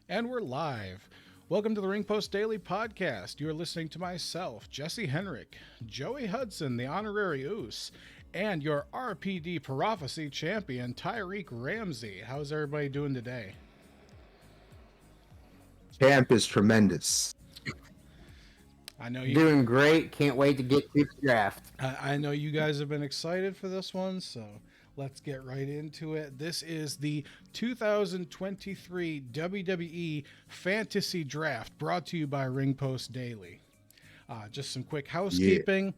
And we're live. Welcome to the Ring Post Daily Podcast. You are listening to myself, Jesse Henrik, Joey Hudson, the Honorary Oos, and your RPD Prophecy champion, Tyreyk Ramsey. How's everybody doing today? Champ is tremendous. I know you doing great. Can't wait to get to the draft. I know you guys have been excited for this one, so let's get right into it. This is the 2023 WWE Fantasy Draft, brought to you by Ring Post Daily. Just some quick housekeeping. Yeah.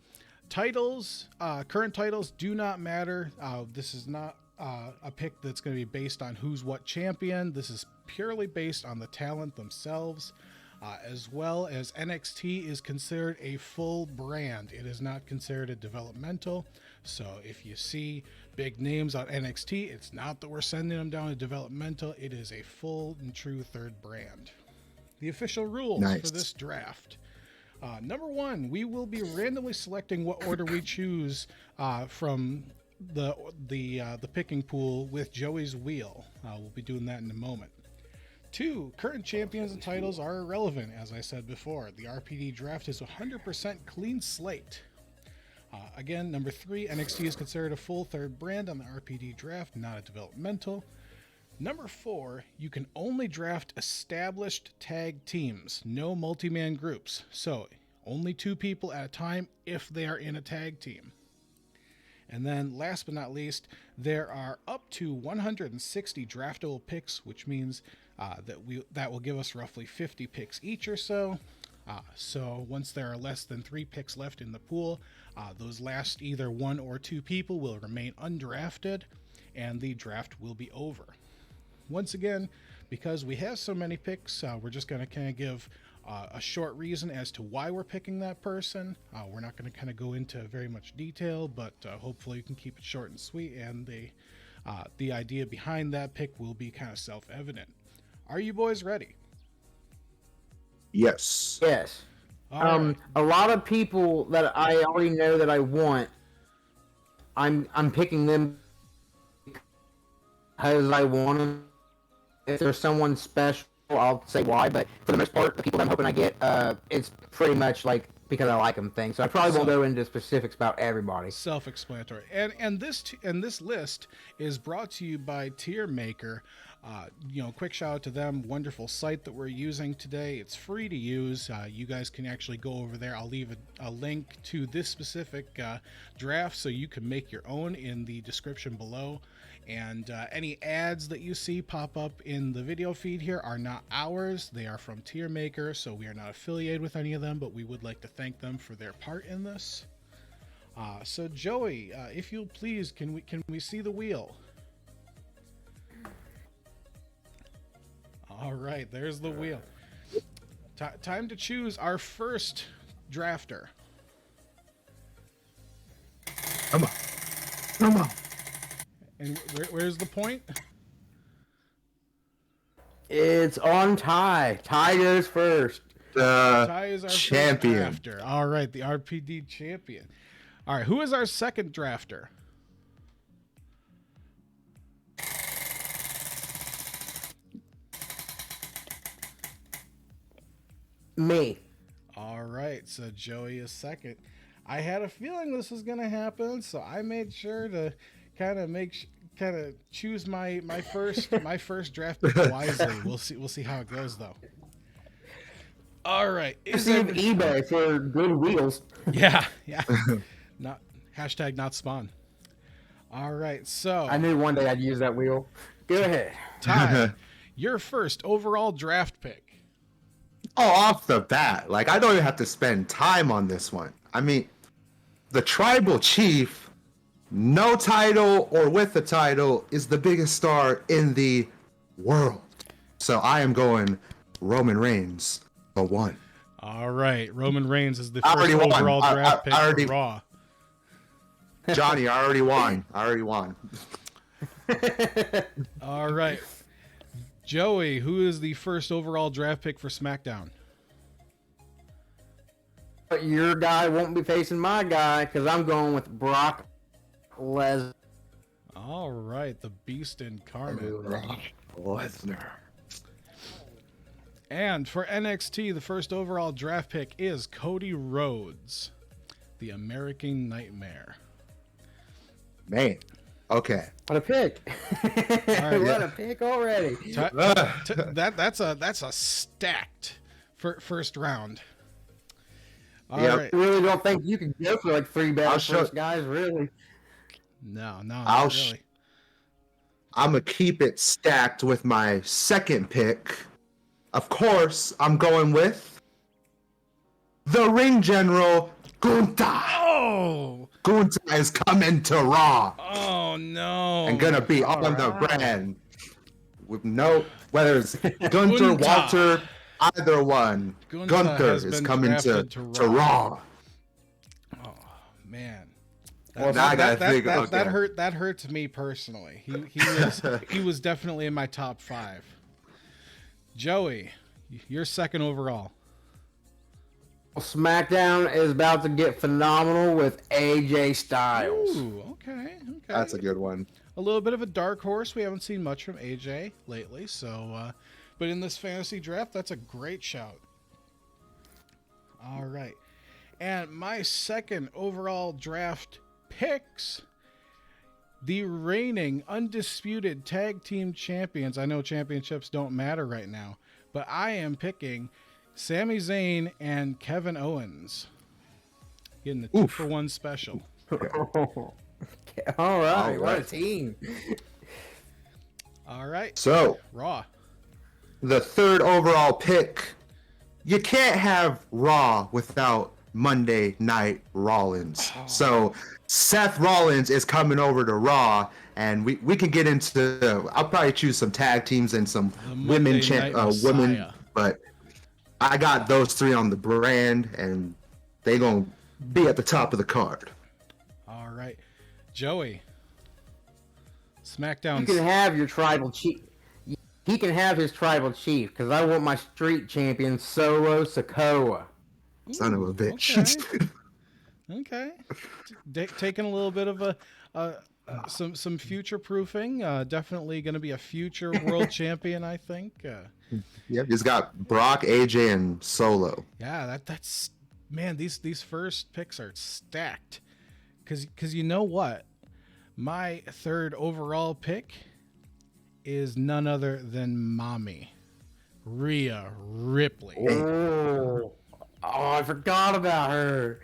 Titles, current titles do not matter. This is not a pick that's going to be based on who's what champion. This is purely based on the talent themselves. As well as NXT is considered a full brand. It is not considered a developmental. So if you see big names on NXT, it's not that we're sending them down to developmental. It is a full and true third brand. The official rules for this draft. Number one, we will be randomly selecting what order we choose from the picking pool with Joey's wheel. We'll be doing that in a moment. 2, current champions and titles are irrelevant, as I said before. The RPD draft is 100% clean slate. Again, number 3, NXT is considered a full third brand on the RPD draft, not a developmental. Number 4, you can only draft established tag teams, no multi-man groups. So only 2 people at a time if they are in a tag team. And then last but not least, there are up to 160 draftable picks, which means that will give us roughly 50 picks each or so. So once there are less than 3 picks left in the pool, those last either 1 or 2 people will remain undrafted, and the draft will be over. Once again, because we have so many picks, we're just going to kind of give a short reason as to why we're picking that person. We're not going to kind of go into very much detail, but hopefully you can keep it short and sweet, and the idea behind that pick will be kind of self-evident. Are you boys ready? Yes. Yes. Right. A lot of people that I already know that I want, I'm picking them because I want them. If there's someone special, I'll say why, but for the most part, the people that I'm hoping I get, it's pretty much like because I like them thing. So I probably won't go into specifics about everybody. Self-explanatory. And this list is brought to you by Tier Maker. Quick shout out to them. Wonderful site that we're using today. It's free to use. You guys can actually go over there. I'll leave a link to this specific draft so you can make your own in the description below. And any ads that you see pop up in the video feed here are not ours. They are from Tier Maker, so we are not affiliated with any of them, but we would like to thank them for their part in this. So Joey, if you'll please, can we see the wheel? All right, there's the wheel. Time to choose our first drafter. Come on. And where's the point? It's on Ty. Ty goes first. Ty is our champion. First drafter. All right, the RPD champion. All right, who is our second drafter? Me. All right, so Joey is second. I had a feeling this was going to happen, so I made sure to kind of choose my first draft pick wisely. We'll see how it goes though. All right, eBay for good wheels. Yeah. Not #not spawn. All right, so I knew one day I'd use that wheel. Go ahead, Ty. Your first overall draft pick. Oh, off the bat, like I don't even have to spend time on this one. I mean, the tribal chief, no title or with the title, is the biggest star in the world. So I am going Roman Reigns, the one. All right, Roman Reigns is the first overall draft pick for Raw. Johnny, I already won. All right. Joey, who is the first overall draft pick for SmackDown? But your guy won't be facing my guy because I'm going with Brock Lesnar. All right, the Beast incarnate. Brock Lesnar. And for NXT, the first overall draft pick is Cody Rhodes, the American Nightmare. Man. Okay. What a pick! right, what a pick already. That's a stacked first round. All Yep. right. I really don't think you can go for like 3 better first guys, really. No, not really. I'm going to keep it stacked with my second pick. Of course, I'm going with the ring general, Gunther. Oh! Gunther is coming to Raw. Oh, no. And going to be on the brand. With no, whether it's Gunther, Walter, either one. Gunther is coming to Raw. Oh, man. That hurts me personally. He was definitely in my top 5. Joey, you're second overall. SmackDown is about to get phenomenal with AJ Styles. Ooh, okay. That's a good one. A little bit of a dark horse. We haven't seen much from AJ lately, so but in this fantasy draft, that's a great shout. All right. And my second overall draft picks, the reigning undisputed tag team champions. I know championships don't matter right now, but I am picking Sami Zayn and Kevin Owens. Getting the 2-for-1 special. All right, what a team. All right. So, Raw. The third overall pick. You can't have Raw without Monday Night Rollins. Oh. So Seth Rollins is coming over to Raw, and we can get into. I'll probably choose some tag teams and some women, but I got those 3 on the brand, and they gonna be at the top of the card. All right, Joey. SmackDown. You can have your tribal chief. He can have his tribal chief because I want my street champion Solo Sikoa. Son of a bitch. Okay. Taking a little bit of some future proofing. Definitely going to be a future world champion, I think. Yep, he's got Brock, AJ, and Solo. Yeah, that's man. These first picks are stacked. Because you know what, my third overall pick is none other than Mommy, Rhea Ripley. Oh, I forgot about her.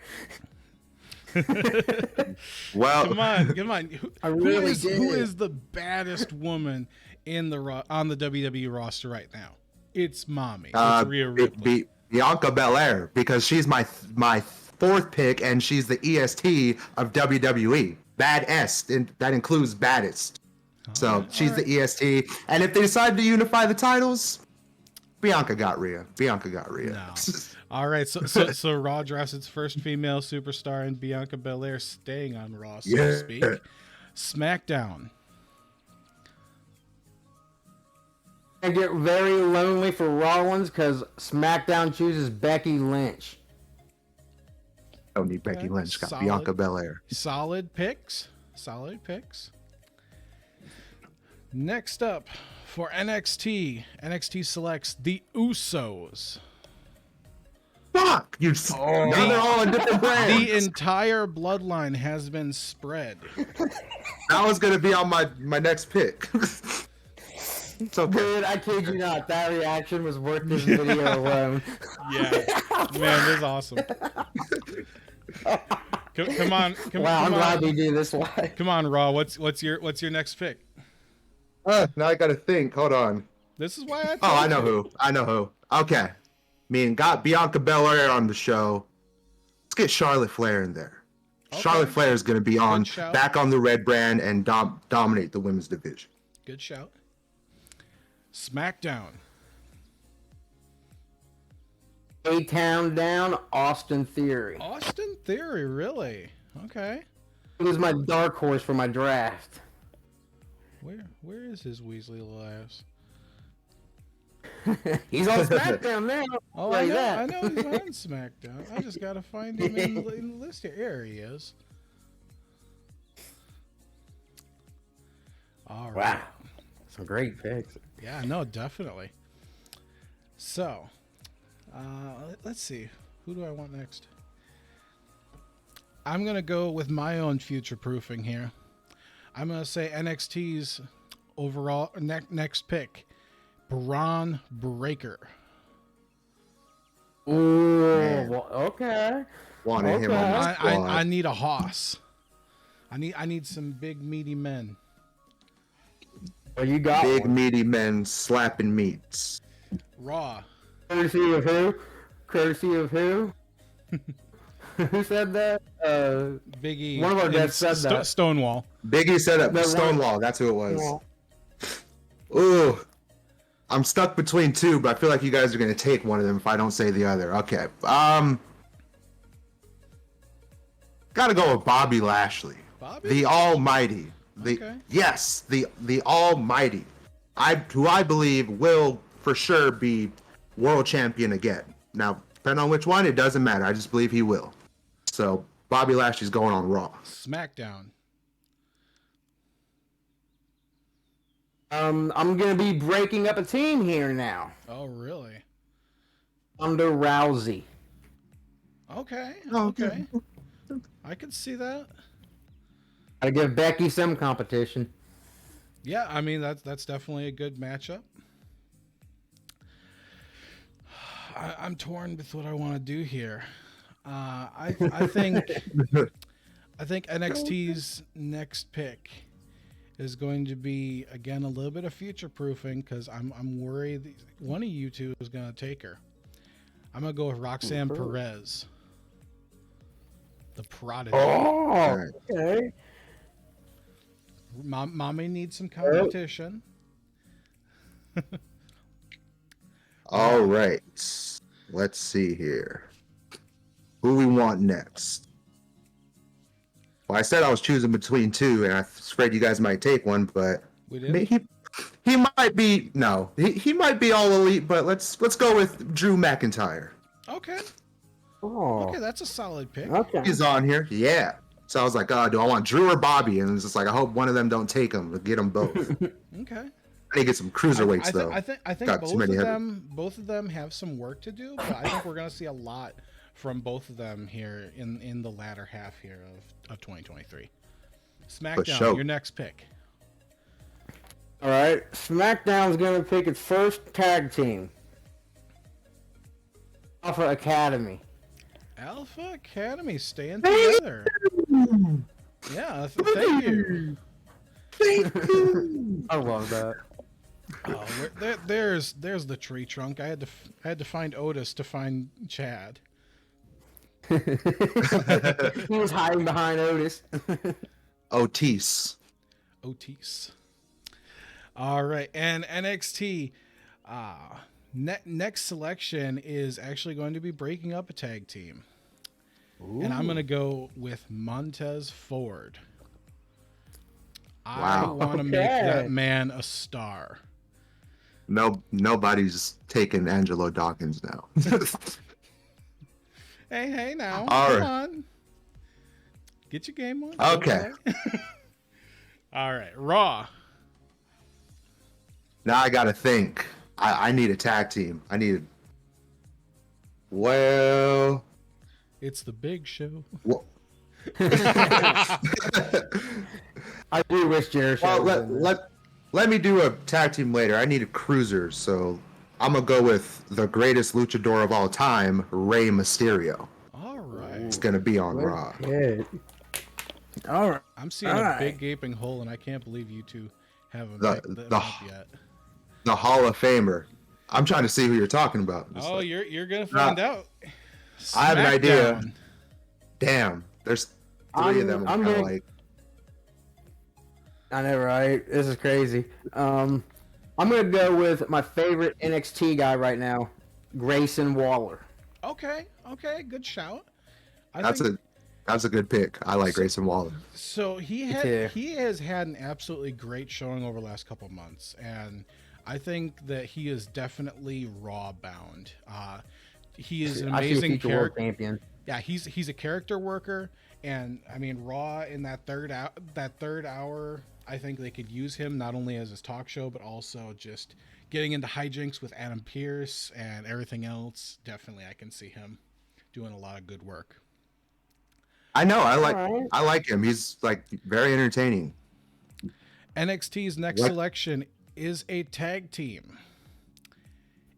Well, come on. Who is the baddest woman on the WWE roster right now? It's Mommy. It's Rhea Ripley. Bianca Belair, because she's my 4th pick, and she's the EST of WWE. Baddest, and that includes baddest. So she's the EST, and if they decide to unify the titles, Bianca got Rhea. No. All right, so Raw drafts its first female superstar, and Bianca Belair staying on Raw, so to speak. SmackDown. I get very lonely for Rollins because SmackDown chooses Becky Lynch. Don't need Becky Lynch. Got Bianca Belair. Solid picks. Next up for NXT selects the Usos. Fuck! Now they're all in different brands. The entire bloodline has been spread. That was going to be on my next pick. It's okay. Dude, I kid you not. That reaction was worth this video alone. Yeah. Man, this is awesome. Come on. I'm glad we do this live. Come on, Raw. What's your next pick? Now I gotta think. Hold on. This is why I know who. Okay. Got Bianca Belair on the show. Let's get Charlotte Flair in there. Okay. Charlotte Flair is gonna be back on the red brand and dominate the women's division. Good shout. SmackDown. A-Town down, Austin Theory. Austin Theory, really? Okay. It was my dark horse for my draft. Where is his Weasley little ass? He's on SmackDown now. Oh, Like I that. know he's on SmackDown. I just gotta find him in the list here. There he is. All right. Wow. Some great picks. Yeah, no, definitely. So, let's see. Who do I want next? I'm going to go with my own future proofing here. I'm going to say NXT's overall next pick, Braun Breaker. Ooh, well, okay. Wanted him on the squad. I need a hoss. I need some big meaty men. Well, you got Big one. meaty men slapping meats. Raw. Courtesy of who? Courtesy of who? Who said that? Big E. One of our and guests said that. Stonewall. Biggie set up No, Stonewall. That's who it was. Well, Ooh, I'm stuck between two, but I feel like you guys are gonna take one of them if I don't say the other. Okay. Gotta go with Bobby Lashley, Bobby? the Almighty. Okay. Yes, the Almighty. Who I believe will for sure be world champion again. Now, depending on which one, it doesn't matter. I just believe he will. So Bobby Lashley's going on Raw. SmackDown. I'm gonna be breaking up a team here now. Oh, really? Ronda Rousey. Okay. Oh, Okay. I could see that. Gotta give Becky some competition. Yeah, I mean that's definitely a good matchup. I'm torn with what I want to do here. I think NXT's next pick is going to be again a little bit of future proofing because I'm worried one of you two is going to take her. I'm gonna go with Roxanne Perez, the Prodigy. Oh, okay. Mommy needs some competition. All right. Let's see here. Who we want next? Well, I said I was choosing between two, and I was afraid you guys might take one, but We did. he might be he might be all elite, but let's go with Drew McIntyre. Okay. Oh, Okay, that's a solid pick. okay. He's on here, yeah. So I was like, do I want Drew or Bobby? And it's just like, I hope one of them don't take him, but get them both. Okay. I need to get some cruiserweights though. I think Got too many both of them have some work to do, but I think we're gonna see a lot from both of them here in the latter half here of 2023. SmackDown, sure. your next pick. All right. SmackDown's gonna pick its first tag team. Alpha Academy. Alpha Academy staying together. Yeah, thank you. I love that. Oh, there's the tree trunk. I had to find Otis to find Chad. He was hiding behind Otis. Otis. Otis. All right, and NXT. Next selection is actually going to be breaking up a tag team. Ooh. And I'm going to go with Montez Ford. I want to make that man a star. Nobody's taking Angelo Dawkins now. Hey, now. All Come right. on. Get your game on. Okay. All right, Raw. Now I got to think. I need a tag team. Well, It's the Big Show. well, I do wish Jericho. let me do a tag team later. I need a cruiser, so I'm gonna go with the greatest luchador of all time, Rey Mysterio. All right. It's gonna be on Raw. Good. All right. I'm seeing a big gaping hole, and I can't believe you two haven't picked them up yet. The Hall of Famer. I'm trying to see who you're talking about. Oh, you're gonna find out. I have an idea. SmackDown. Damn, there's three of them. I'm kind of like, I know, right? This is crazy. I'm gonna go with my favorite NXT guy right now, Grayson Waller. Okay, good shout. I that's think That's a good pick. I like Grayson Waller. So he has had an absolutely great showing over the last couple of months, and I think that he is definitely Raw bound. He is an amazing character. Champion. Yeah, he's a character worker, and I mean Raw in that third hour, I think they could use him not only as his talk show, but also just getting into hijinks with Adam Pearce and everything else. Definitely, I can see him doing a lot of good work. I know. I like him. He's like very entertaining. NXT's next selection is a tag team,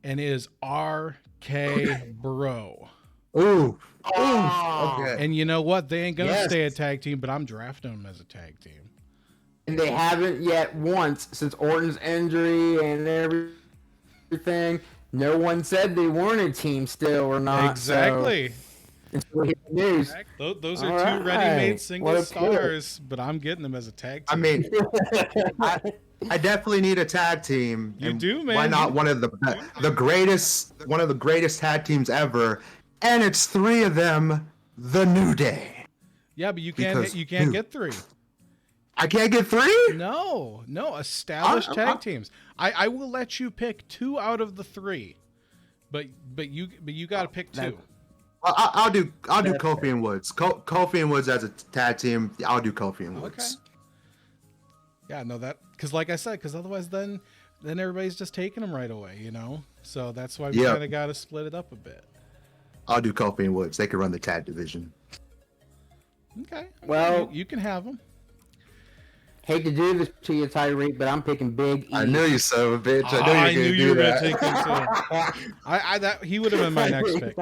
and is RK Bro. Ooh. Okay. And you know what? They ain't gonna stay a tag team, but I'm drafting them as a tag team. And they haven't yet once since Orton's injury and everything. No one said they weren't a team still or not. Exactly. So news. Those are two ready-made single stars, but I'm getting them as a tag team. I mean, I definitely need a tag team. You do, man. Why not one of the greatest tag teams ever? And it's three of them, the New Day. Yeah, but you can't get three. I can't get three? No, established tag teams. I will let you pick two out of the three, but you got to pick two. I'll do Kofi and Woods. Kofi and Woods as a tag team. I'll do Kofi and Woods. Okay. Yeah, no, that because like I said, because otherwise then everybody's just taking them right away, you know. So that's why we kind of got to split it up a bit. I'll do Kofi and Woods. They can run the tag division. Okay. Well, you can have them. Hate to do this to you, Tyreyk, but I'm picking Big E. I knew you son of a bitch. I knew you were gonna take him too. He would have been my next pick.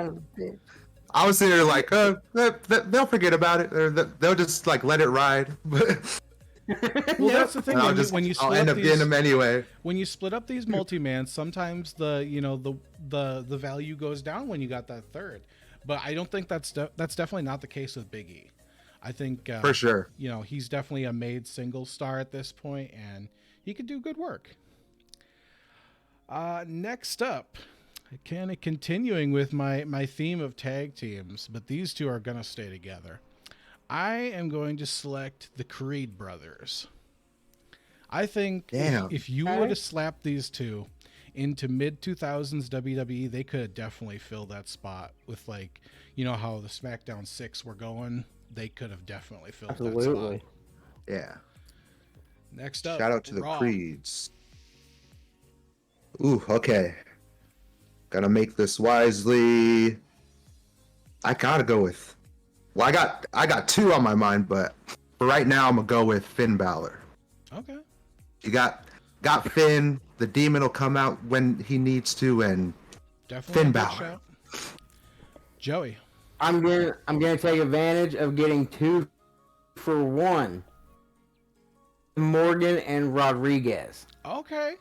I was sitting there like, they'll forget about it, or they'll just like let it ride. Well, that's the thing. I'll end up getting them anyway. When you split up these multi-mans, sometimes the value goes down when you got that third. But I don't think that's definitely not the case with Big E. I think for sure, he's definitely a made single star at this point, and he could do good work. Next up, kind of continuing with my theme of tag teams, but these two are gonna stay together. I am going to select the Creed brothers. I think if you would have slapped these two into mid-2000s WWE, they could have definitely filled that spot with, like, how the SmackDown 6 were going. They could have definitely filled that spot. Yeah. Next up, shout out to the Raw. Creeds. Ooh, okay. Gotta make this wisely. I gotta go with. Well, I got two on my mind, but for right now, I'm gonna go with Finn Balor. Okay. You got Finn. The Demon will come out when he needs to, and definitely Finn Balor. Joey. I'm gonna take advantage of getting 2 for 1. Morgan and Rodriguez. Okay.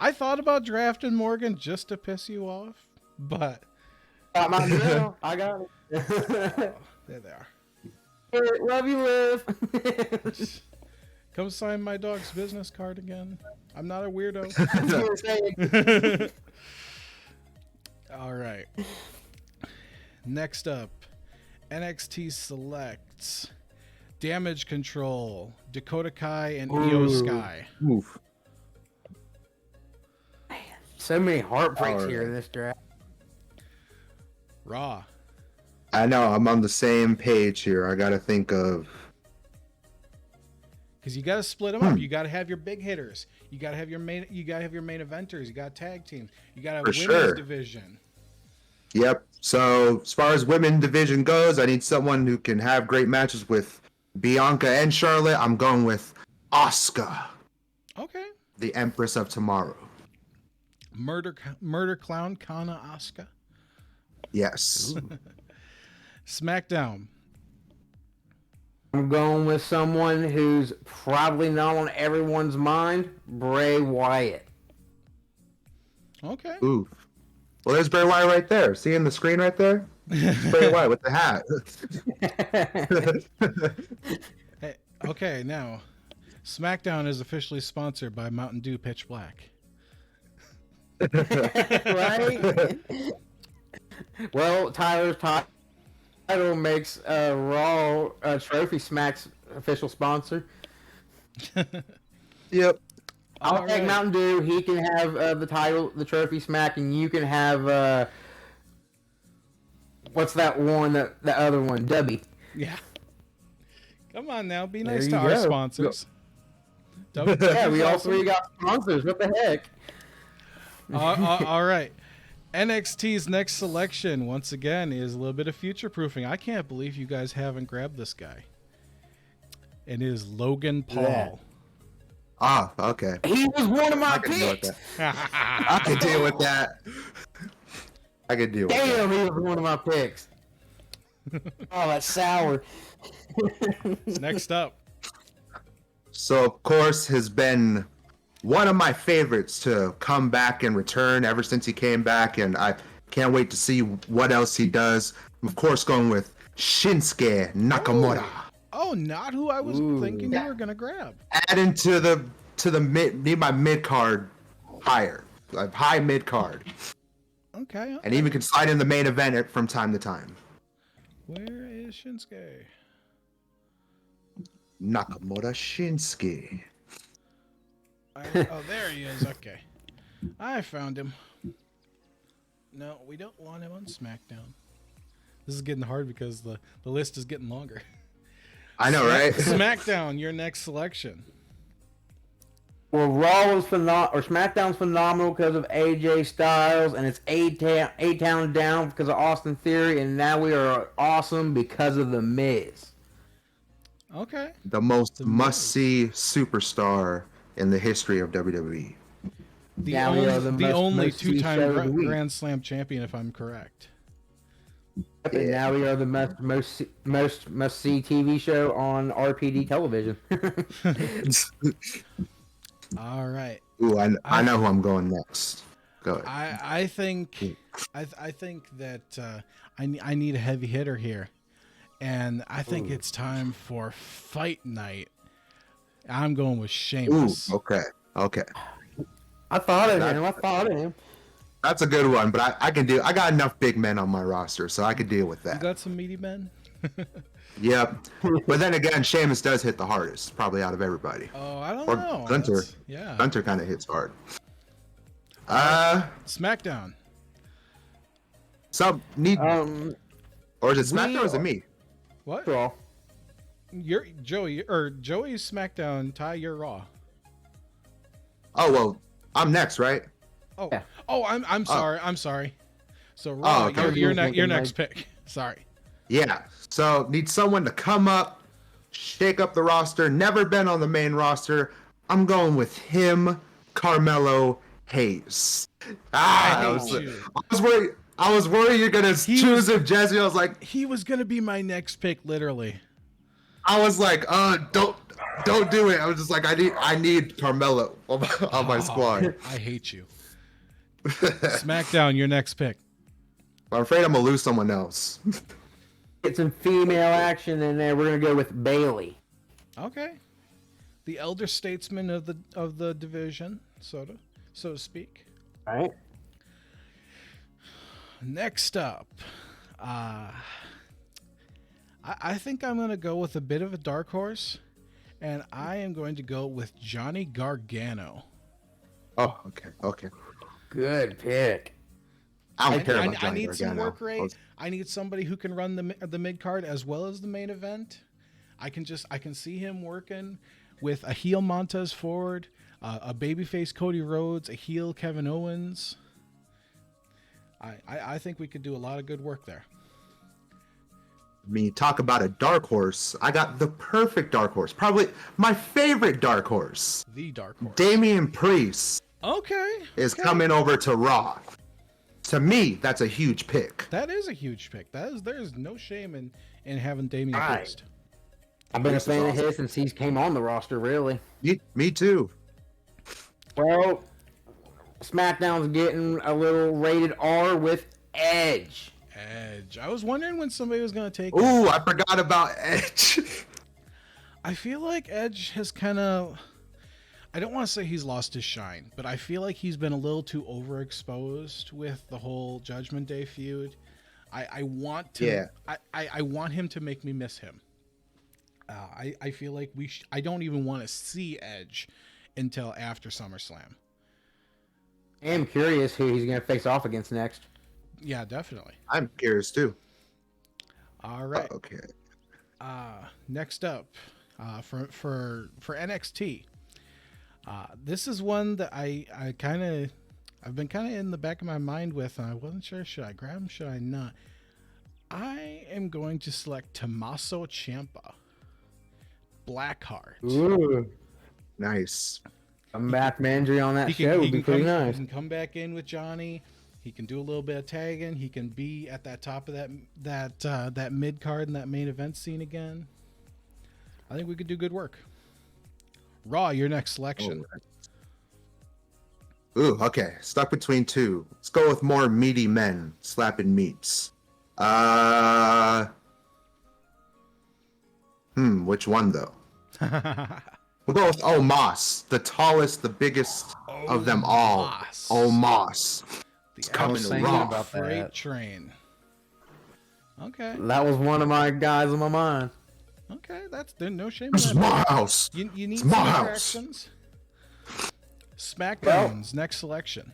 I thought about drafting Morgan just to piss you off, but I got it. There they are. Love you, Liv. Come sign my dog's business card again. I'm not a weirdo. All right. Next up, NXT selects Damage Control, Dakota Kai, and Io Sky. Oof. So many heartbreaks here in this draft. Raw. I know, I'm on the same page here. I gotta think of. Because you got to split them up. You got to have your big hitters. You got to have your main. You got to have your main eventers. You got tag teams. You got to have women's division. Yep. So as far as women division goes, I need someone who can have great matches with Bianca and Charlotte. I'm going with Asuka. Okay. The Empress of Tomorrow. Murder Clown Kana Asuka. Yes. SmackDown. I'm going with someone who's probably not on everyone's mind, Bray Wyatt. Okay. Ooh. Well, there's Bray Wyatt right there. Seeing the screen right there? Bray Wyatt with the hat. Hey, okay, now, SmackDown is officially sponsored by Mountain Dew Pitch Black. Right? Well, Tyler's title makes Raw Trophy Smack's official sponsor. Yep. I'll take Mountain Dew. He can have the title, the Trophy Smack, and you can have what's that one? The other one, Dubby. Yeah. Come on now, be There nice you to our go. sponsors. Yeah, we all three got sponsors. What the heck? All right. NXT's next selection, once again, is a little bit of future proofing. I can't believe you guys haven't grabbed this guy. And it is Logan Paul. Yeah. Ah, okay. He was one of my I can deal with picks. that. I can deal with that. I can deal with that. Damn, he was one of my picks. Oh, that's sour. Next up. So, of course, has been one of my favorites to come back and return ever since he came back, and I can't wait to see what else he does. Of course, going with Shinsuke Nakamura. Oh, not who I was thinking you were going to grab. Adding to the mid, need my mid card higher, like high mid card, Okay. and even can slide in the main event from time to time. Where is Shinsuke? Nakamura Shinsuke. Oh, there he is. Okay. I found him. No, we don't want him on SmackDown. This is getting hard because the list is getting longer. I know, right? SmackDown, your next selection. Well, Raw was SmackDown's phenomenal because of AJ Styles, and it's A-Town down because of Austin Theory, and now we are awesome because of The Miz. Okay. The most must-see superstar in the history of WWE. The Now we are the only most see two-time show of the week. Grand Slam champion, if I'm correct. And now we are the most must-see TV show on RPD television. All right. Ooh, I know who I'm going next. Go ahead. I think that I need a heavy hitter here, and I think it's time for Fight Night. I'm going with Sheamus. Ooh, okay. I thought of him. That's a good one, but I can deal. I got enough big men on my roster, so I could deal with You that. got some meaty men? Yep. But then again, Sheamus does hit the hardest, probably out of everybody. Oh, I don't Or know. Gunter. That's- Yeah. Gunter kind of hits hard. SmackDown. Or is it SmackDown or is it me? What? Raw. You're Joey's SmackDown. Ty, you're Raw. Oh well, I'm next, right? Oh, Yeah. I'm sorry. I'm sorry. So Raw, okay. your Thinking next pick. Sorry. Yeah. So need someone to come up, shake up the roster. Never been on the main roster. I'm going with him, Carmelo Hayes. I hate you. I was worried you're gonna choose him, Jesse. I was like, He was gonna be my next pick, literally. don't do it. I was just like, I need Carmelo on my squad. I hate you. SmackDown, your next pick. I'm afraid I'm gonna lose someone else. Get some female action in there. We're gonna go with Bailey. Okay. The elder statesman of the division, so to speak. All right. Next up, I think I'm going to go with a bit of a dark horse, and I am going to go with Johnny Gargano. Oh, okay. Good pick. I don't care about I Johnny need some Gargano. work rate. I need somebody who can run the mid card as well as the main event. I can see him working with a heel Montez Ford, a babyface Cody Rhodes, a heel Kevin Owens. I think we could do a lot of good work there. I mean, talk about a dark horse. I got the perfect dark horse. Probably my favorite dark horse. The dark horse. Damian Priest Okay. is coming over to Raw. To me, that's a huge pick. That is a huge pick. There's no shame in having Damian Right. Priest. I've been a Priest is fan of awesome. his since he's came on the roster. Really. Me too. Well, SmackDown's getting a little rated R with Edge. Edge. I was wondering when somebody was going to take him. Ooh, I forgot about Edge. I feel like Edge has kind of... I don't want to say he's lost his shine, but I feel like he's been a little too overexposed with the whole Judgment Day feud. I want to. Yeah. I want him to make me miss him. I feel like I don't even want to see Edge until after SummerSlam. I am curious who he's going to face off against next. Yeah, definitely. I'm curious too. All right. Okay. Next up, for NXT, this is one that I've been kind of in the back of my mind with, and I wasn't sure, should I grab him, should I not? I am going to select Tommaso Ciampa, Blackheart. Ooh. Nice. A Matt Mandry on that show would be pretty nice. He can come back in with Johnny. He can do a little bit of tagging. He can be at that top of that mid card and that main event scene again. I think we could do good work. Raw, your next selection. Ooh, okay. Stuck between two. Let's go with more meaty men slapping meats. Which one though? We'll go with Omos, the tallest, the biggest of them all. Omos. The coming absolute raw. About freight that. train. Okay. That was one of my guys on my mind. Okay, there's no shame in This is that. my house. You need It's some my house. attractions. SmackDown's next selection.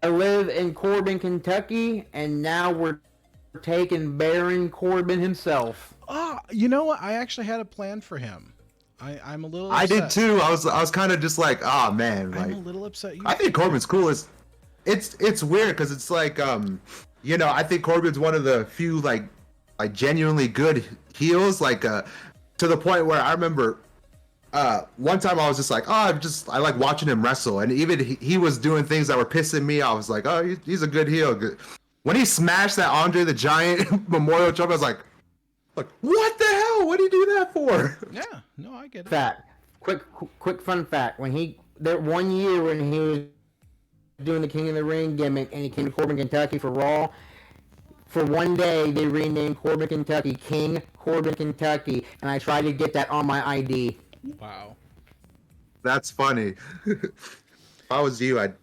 I live in Corbin, Kentucky, and now we're taking Baron Corbin himself. Oh, you know what? I actually had a plan for him. I'm a little I upset. did too. I was kind of just like, oh man, I'm like a little upset. I think Corbin's cool. It's weird because it's like I think Corbin's one of the few like genuinely good heels, like to the point where I remember one time I was just like, oh, I like watching him wrestle, and even he was doing things that were pissing me. I was like, oh, he's a good heel. When he smashed that Andre the Giant Memorial Trophy, I was like, what the hell? What did he do that for? Yeah, no, I get it. Fact. Quick fun fact. One year when he was doing the King of the Ring gimmick and he came to Corbin, Kentucky for Raw, for one day they renamed Corbin, Kentucky King Corbin, Kentucky, and I tried to get that on my ID. Wow. That's funny. If I was you, I'd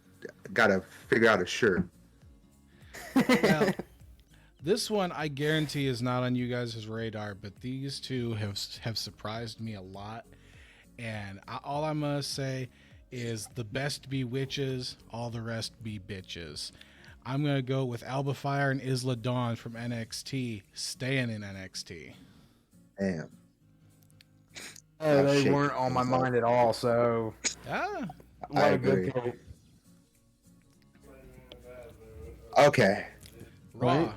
gotta figure out a shirt. Now, this one I guarantee is not on you guys' radar, but these two have surprised me a lot. And all I'm gonna say is the best be witches, all the rest be bitches. I'm gonna go with Alba Fire and Isla Dawn from NXT, staying in NXT. Damn. They shit. weren't on my mind at all, so Ah, I what a good agree. pick. Okay. Raw. Right.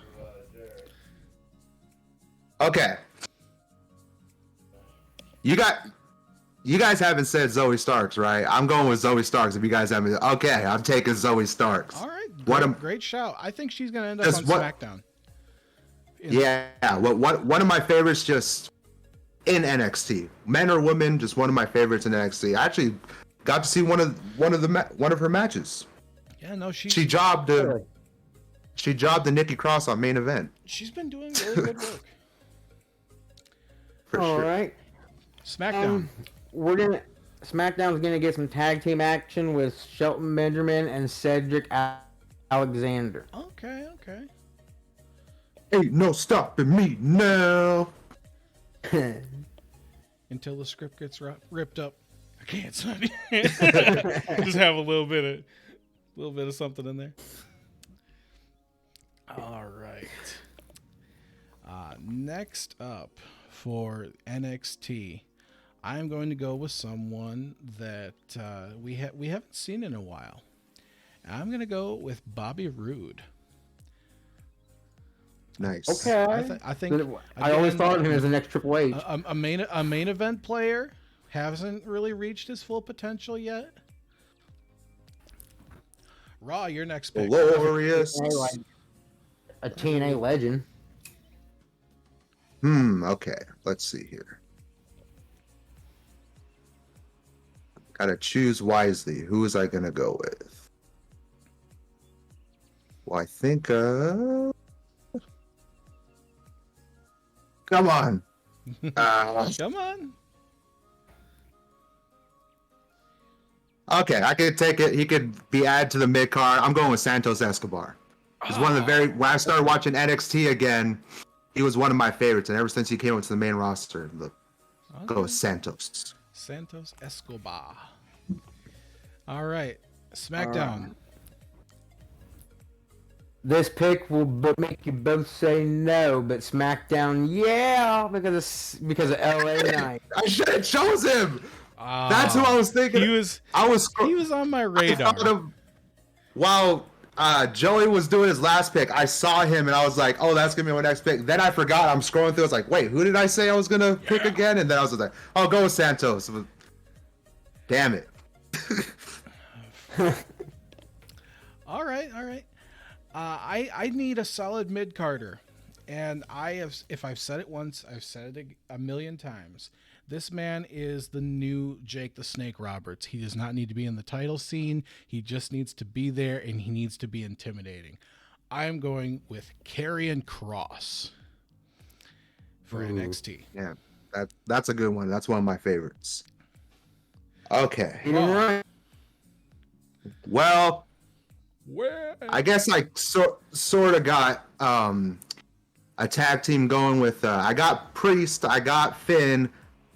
Okay. You guys haven't said Zoe Starks, right? I'm going with Zoe Starks. If you guys haven't, okay, I'm taking Zoe Starks. All right, What great shout. I think she's gonna end up Just on what- SmackDown. Yeah. One of my favorites just in NXT, men or women, just one of my favorites in NXT. I actually got to see one of her matches. Yeah, no, She jobbed the Nikki Cross on main event. she's been doing really good work. For All sure. right. SmackDown. SmackDown's gonna get some tag team action with Shelton Benjamin and Cedric Alexander. Okay. Ain't no stopping me now. Until the script gets ripped up. I can't, son. Just have a little bit of something in there. All right. Next up for NXT, I'm going to go with someone that we haven't seen in a while. I'm going to go with Bobby Roode. Nice. Okay. I think I always again, thought of him as the next Triple H. a main event player hasn't really reached his full potential yet. Raw, your next pick. Glorious. Like a TNA legend. Okay. Let's see here. Gotta choose wisely. Who is I gonna go with? Well, I think come on. Come on. Okay, I could take it. He could be added to the mid card. I'm going with Santos Escobar. He's one of the very when I started watching NXT again, he was one of my favorites, and ever since he came into the main roster, go Santos. Santos Escobar. All right, SmackDown. This pick will make you both say no, but SmackDown, yeah, because of LA Knight. I should have chose him. That's who I was thinking. He was on my radar. While Joey was doing his last pick, I saw him and I was like, "Oh, that's gonna be my next pick." Then I forgot. I'm scrolling through. I was like, "Wait, who did I say I was gonna pick again?" And then I was like, "Oh, go with Santos." Damn it. All right. I need a solid mid-carder, and if I've said it once, I've said it a million times. This man is the new Jake the Snake Roberts. He does not need to be in the title scene. He just needs to be there, and he needs to be intimidating. I am going with Karrion Kross for NXT. Yeah, that's a good one. That's one of my favorites. Okay. Well, I guess I sort of got a tag team going with. I got Priest. I got Finn.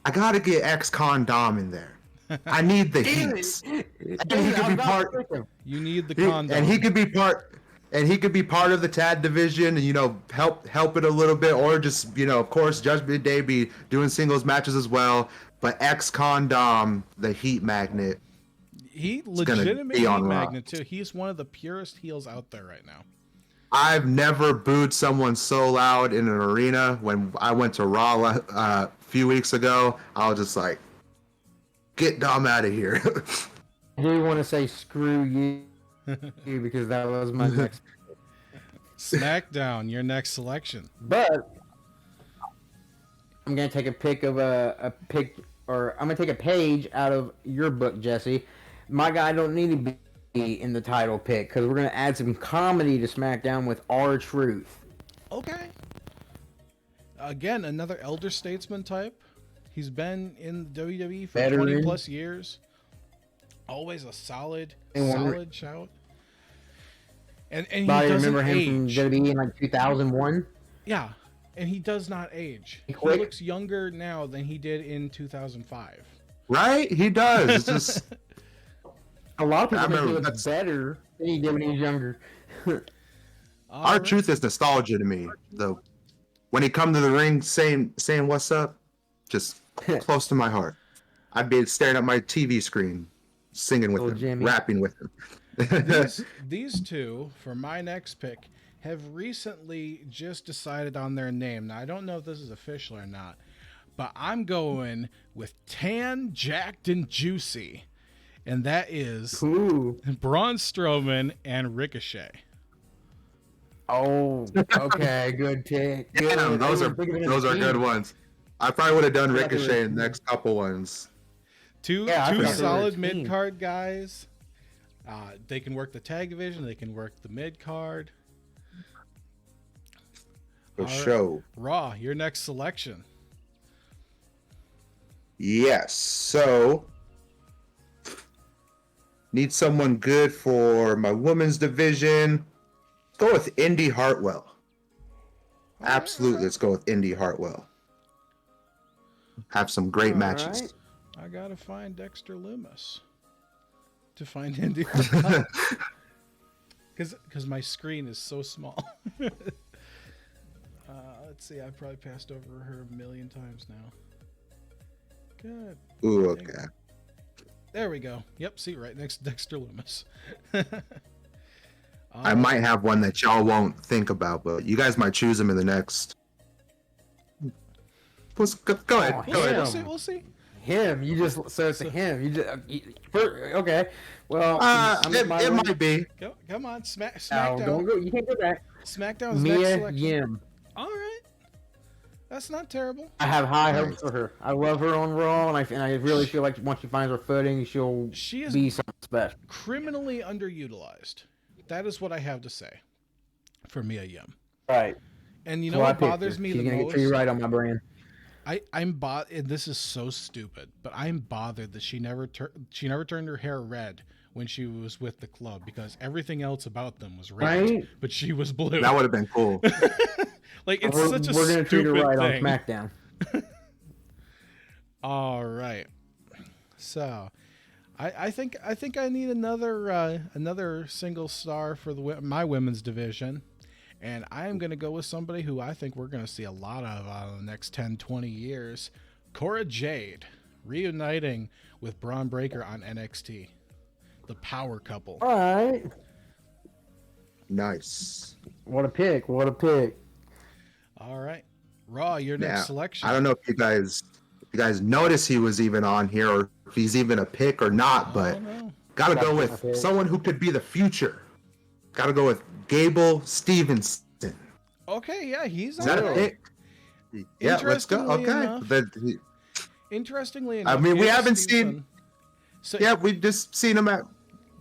I gotta get ex-con Dom in there. I need the heat. And he could be part. You need the condom. And he could be part. And he could be part of the tag division, and help it a little bit, or just of course, Judgment Day be doing singles matches as well. But ex-con Dom, the heat magnet. He legitimately heat magnet too. He's one of the purest heels out there right now. I've never booed someone so loud in an arena. When I went to Raw a few weeks ago, I was just like, "Get Dom out of here." I do want to say screw you because that was my next. SmackDown, your next selection. But I'm gonna take a pick of I'm gonna take a page out of your book, Jesse. My guy don't need to be in the title pick because we're going to add some comedy to SmackDown with R-Truth. Okay. Again, another elder statesman type. He's been in WWE for 20 plus years. Always a solid shout. And he doesn't remember him age. from WWE in like 2001? Yeah. And he does not age. He looks younger now than he did in 2005. Right? He does. It's just... A lot of people think he looks better than he did when he was younger. R-Truth is nostalgia to me, though. When he come to the ring saying what's up, just close to my heart. I'd be staring at my TV screen, singing with him, Jimmy. Rapping with him. These two, for my next pick, have recently just decided on their name. Now, I don't know if this is official or not, but I'm going with Tan, Jacked, and Juicy. And that is Braun Strowman and Ricochet. Oh, okay, good pick. Good. Yeah, those are good ones. I probably would have done Ricochet in the next couple ones. Two solid mid card guys. They can work the tag division. They can work the mid card. For sure. Raw, your next selection. Yes. So. Need someone good for my women's division. Go with Indy Hartwell. Absolutely, let's go with Indy Hartwell. Have some great matches. Right. I gotta find Dexter Lumis to find Indy Hartwell. Because my screen is so small. Let's see, I've probably passed over her a million times now. Good. Ooh, okay. There we go. Yep, see, right next to Dexter Lumis. I might have one that y'all won't think about, but you guys might choose him in the next. Go ahead. We'll see. Him. So it's a him. Okay. Well, it might be. Come on, SmackDown. Don't go. You can't go back. SmackDown's Mia next selection. Yim. All right. That's not terrible. I have high hopes for her. I love her on Raw, and I really feel like once she finds her footing, she is be something special. Criminally underutilized. That is what I have to say for Mia Yim. Right. And you know what bothers me the most? She's gonna get you right on my brand. I'm and this is so stupid, but I'm bothered that she never turned her hair red when she was with the club, because everything else about them was red, Right? but she was blue. That would have been cool. Like, it's we're, such a we're gonna treat her stupid right thing. on SmackDown. All right. So, I think I need another single star for my women's division, and I am going to go with somebody who I think we're going to see a lot of in the next 10, 20 years. Cora Jade reuniting with Braun Breaker on NXT. The power couple. All right. Nice. What a pick. What a pick. All right. Raw, your next selection. I don't know if you guys notice he was even on here, or if he's even a pick or not, but gotta go with someone who could be the future. Gotta go with Gable Stevenson. Okay, yeah, he's on Is that a there. pick? Yeah, let's go. Okay. Interestingly enough, I mean, we Gable haven't Stevenson- So, Yeah, we've just seen him at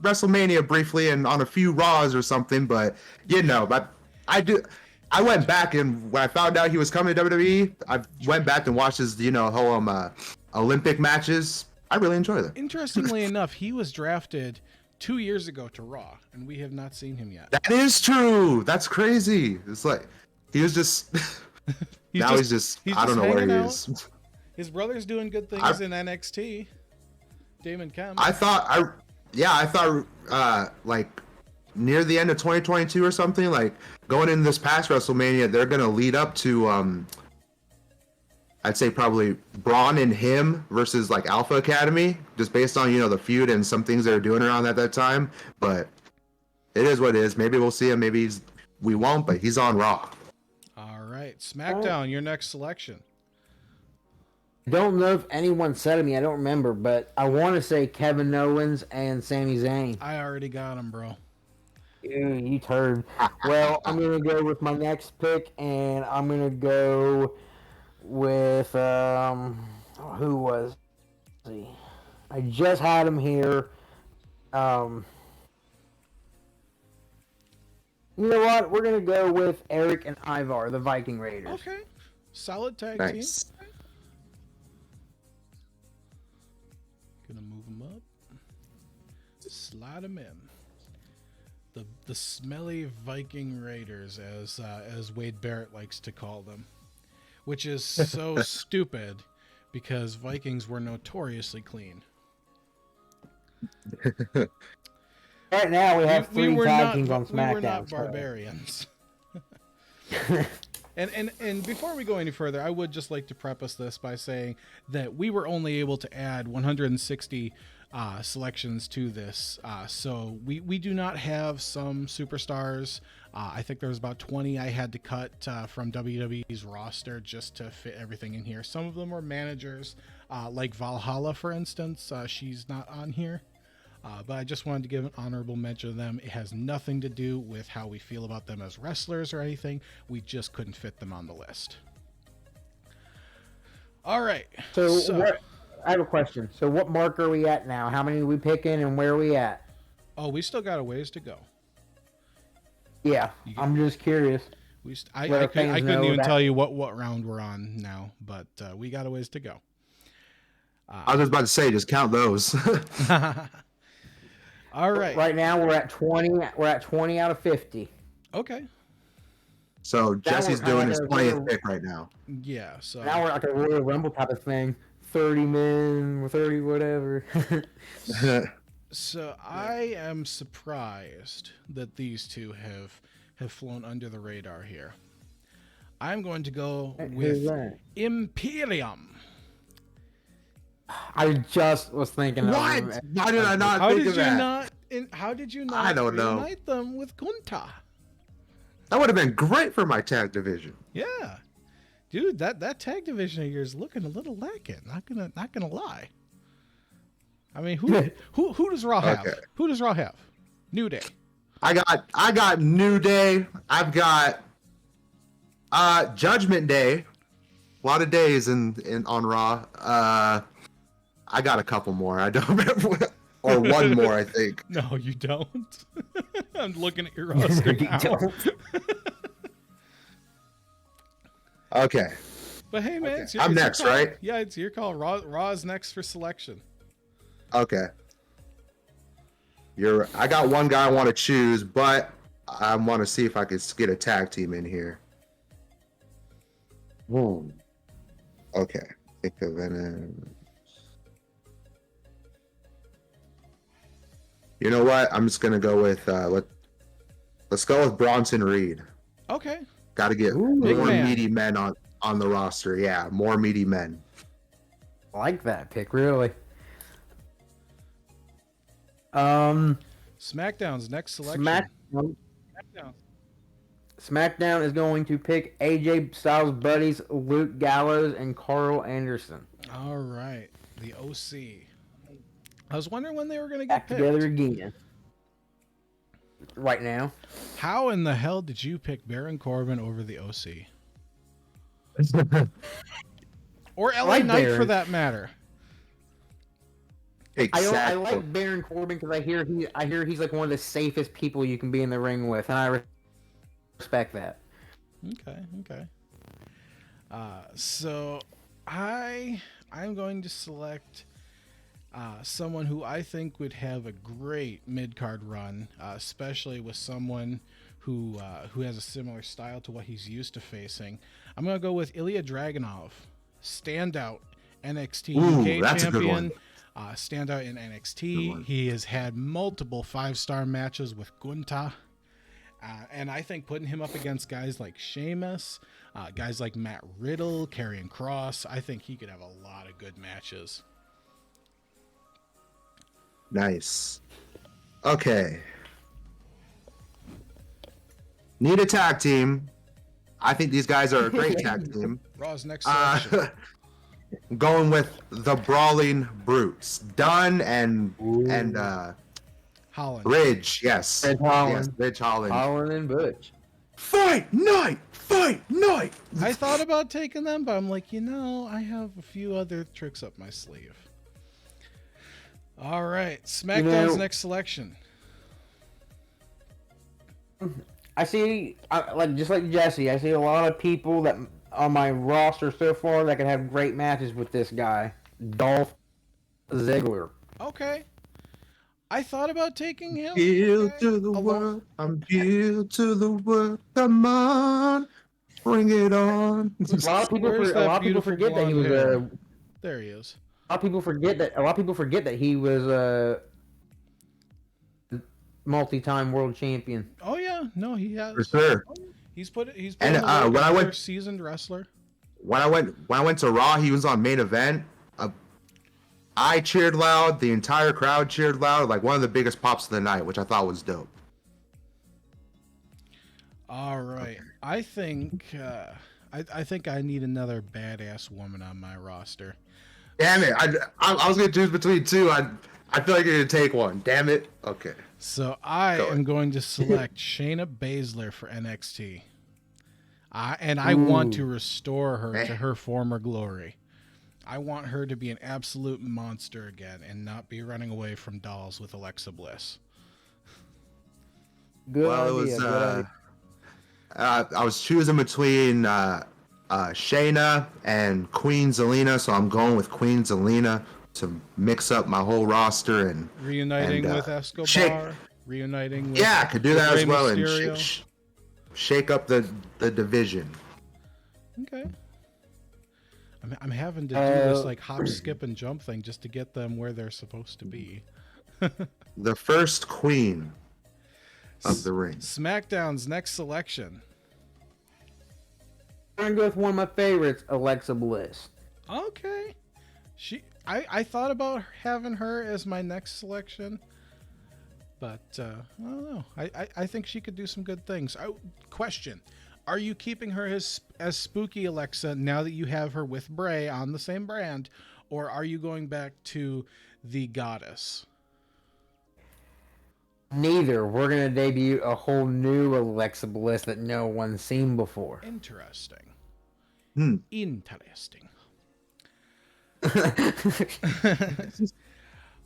WrestleMania briefly and on a few Raws or something, but but I went back, and when I found out he was coming to WWE, I went back and watched his whole Olympic matches. I really enjoy them. Interestingly enough, he was drafted 2 years ago to Raw, and we have not seen him yet. That is true. That's crazy. It's like he was just he's just I don't know where he is. His brother's doing good things in NXT. Damon Kemp. I thought like near the end of 2022 or something, like going into this past WrestleMania, they're gonna lead up to I'd say probably Braun and him versus like Alpha Academy, just based on the feud and some things they're doing around at that time. But it is what it is. Maybe we'll see him. Maybe we won't. But he's on Raw. All right, SmackDown, your next selection. Don't know if anyone said to me. I don't remember, but I want to say Kevin Owens and Sami Zayn. I already got him, bro. You turd. Well, I'm gonna go with my next pick, and I'm gonna go with who was he? I just had him here. You know what? We're gonna go with Eric and Ivar, the Viking Raiders. Okay, solid tag Nice. team. Gonna move him up, slide him in. The smelly Viking Raiders, as Wade Barrett likes to call them, which is so stupid because Vikings were notoriously clean. Right now we have three tag teams on SmackDown. We were not barbarians. And before we go any further, I would just like to preface this by saying that we were only able to add 160 selections to this. So we do not have some superstars. I think there was about 20 I had to cut from WWE's roster just to fit everything in here. Some of them were managers, like Valhalla, for instance. She's not on here. But I just wanted to give an honorable mention to them. It has nothing to do with how we feel about them as wrestlers or anything. We just couldn't fit them on the list. All right. So I have a question. So what mark are we at now? How many are we picking, and where are we at? Oh, we still got a ways to go. Yeah, I'm just curious. I couldn't even tell you what round we're on now, but we got a ways to go. I was just about to say, just count those. All right. Right now we're at 20. We're at 20 out of 50. Okay. So Jesse's doing his 20th pick right now. Yeah. So now we're like a Royal Rumble type of thing. 30 men, 30 whatever. So I am surprised that these two have flown under the radar here. I'm going to go with Imperium. I just was thinking. What? Why did I not think of that? How did you not? I don't know. Reunite them with Kunta? That would have been great for my tag division. Yeah, dude, that tag division of yours looking a little lacking. Not gonna lie. I mean, who does Raw have? Okay. Who does Raw have? New Day. I got New Day. I've got Judgment Day. A lot of days on Raw. I got a couple more. I don't remember. Or one more, I think. No, you don't. I'm looking at your roster now. Okay. But hey, man, Okay. it's your, I'm it's your next, call. right? Yeah, it's your call. Raw is next for selection. Okay. I got one guy I want to choose, but I want to see if I could get a tag team in here. Okay. Think of an. You know what? I'm just gonna go with let's go with Bronson Reed. Okay. Got to get Big more man. meaty men on the roster. Yeah, more meaty men. I like that pick, really. SmackDown's next selection. SmackDown is going to pick AJ Styles' buddies Luke Gallows and Carl Anderson. All right, the OC. I was wondering when they were going to Back get together picked. again. Right now. How in the hell did you pick Baron Corbin over the OC? Or LA like Knight, for Baron. that matter. Exactly. I like Baron Corbin because I hear he's like one of the safest people you can be in the ring with, and I respect that. Okay. So I'm going to select someone who I think would have a great mid-card run, especially with someone who has a similar style to what he's used to facing. I'm going to go with Ilya Dragunov, standout NXT UK that's a good champion. one. Standout in NXT. He has had multiple 5-star matches with Gunta. And I think putting him up against guys like Sheamus, guys like Matt Riddle, Karrion Kross, I think he could have a lot of good matches. Nice. Okay. Need a tag team. I think these guys are a great tag team. Raw's next selection. Going with the Brawling Brutes. Dunn and Holland. Ridge, yes. Ridge Holland. Yes, Ridge Holland. Holland and Butch. Fight night! Fight night! I thought about taking them, but I'm like, I have a few other tricks up my sleeve. All right, SmackDown's next selection. I see, just like Jesse, I see a lot of people that on my roster so far that could have great matches with this guy, Dolph Ziggler. Okay. I thought about taking him. Heel to the world. I'm heel to the world. Come on. Bring it on. A lot of people, Where's a that lot of people beautiful forget that he was blonde hair? a There he is. lot of people forget that he was a multi-time world champion. Oh yeah, no, he has. For sure. He's put And, in the work, when I another went- seasoned wrestler. When I went to Raw, he was on main event. I cheered loud. The entire crowd cheered loud. Like one of the biggest pops of the night, which I thought was dope. All right, I think I think I need another badass woman on my roster. Damn it! I was gonna choose between two. I feel like you're gonna take one. Damn it. Okay. So I Go am ahead. going to select Shayna Baszler for NXT. And I want to restore her to her former glory. I want her to be an absolute monster again and not be running away from dolls with Alexa Bliss. Good Well, it idea. was. Good idea. I was choosing between Shayna and Queen Zelina, so I'm going with Queen Zelina to mix up my whole roster and Reuniting And, with Escobar. shake- Reuniting with I could do that Rey as well and Mysterio. shake up the division. Okay. I'm having to do this like hop, skip, and jump thing just to get them where they're supposed to be. The first queen of the ring. SmackDown's next selection. I'm gonna go with one of my favorites, Alexa Bliss. Okay. I thought about having her as my next selection, but I don't know. I think she could do some good things. Question: are you keeping her as Spooky Alexa now that you have her with Bray on the same brand, or are you going back to the Goddess? Neither. We're gonna debut a whole new Alexa Bliss that no one's seen before. Interesting. Interesting.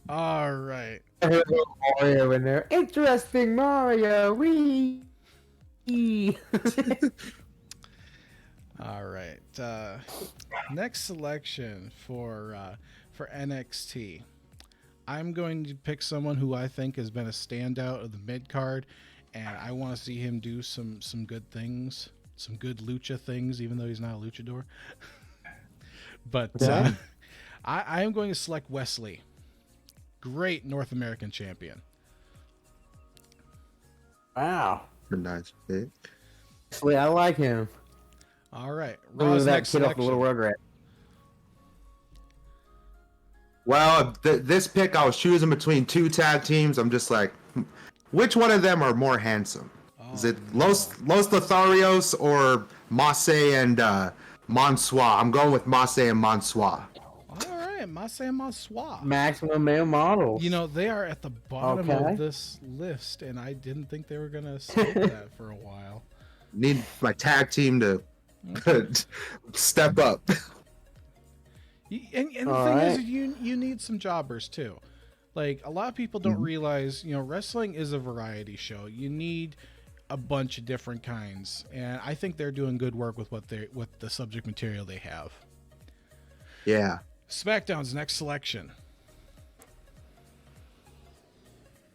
All right. Mario in there. Interesting, Mario. Wee. All right. Next selection for NXT. I'm going to pick someone who I think has been a standout of the mid card, and I want to see him do some good things, some good lucha things, even though he's not a luchador. But Yeah. I am going to select Wesley, great North American champion. Wow. Nice pick. Actually, I like him. All right, Remember Raw's that next kid off the selection. Little Rugrat. Well, this pick, I was choosing between two tag teams. I'm just like, which one of them are more handsome? Is it Los Lotharios or Masse and Mansois? I'm going with Masse and Mansois. All right, Masay Maswa. Maximum male models. You know, they are at the bottom Okay. of this list, and I didn't think they were going to skip that for a while. Need my tag team to step up. And the All thing is, right. you need some jobbers too. Like, a lot of people don't realize, wrestling is a variety show. You need a bunch of different kinds, and I think they're doing good work with what the subject material they have. Yeah. SmackDown's next selection.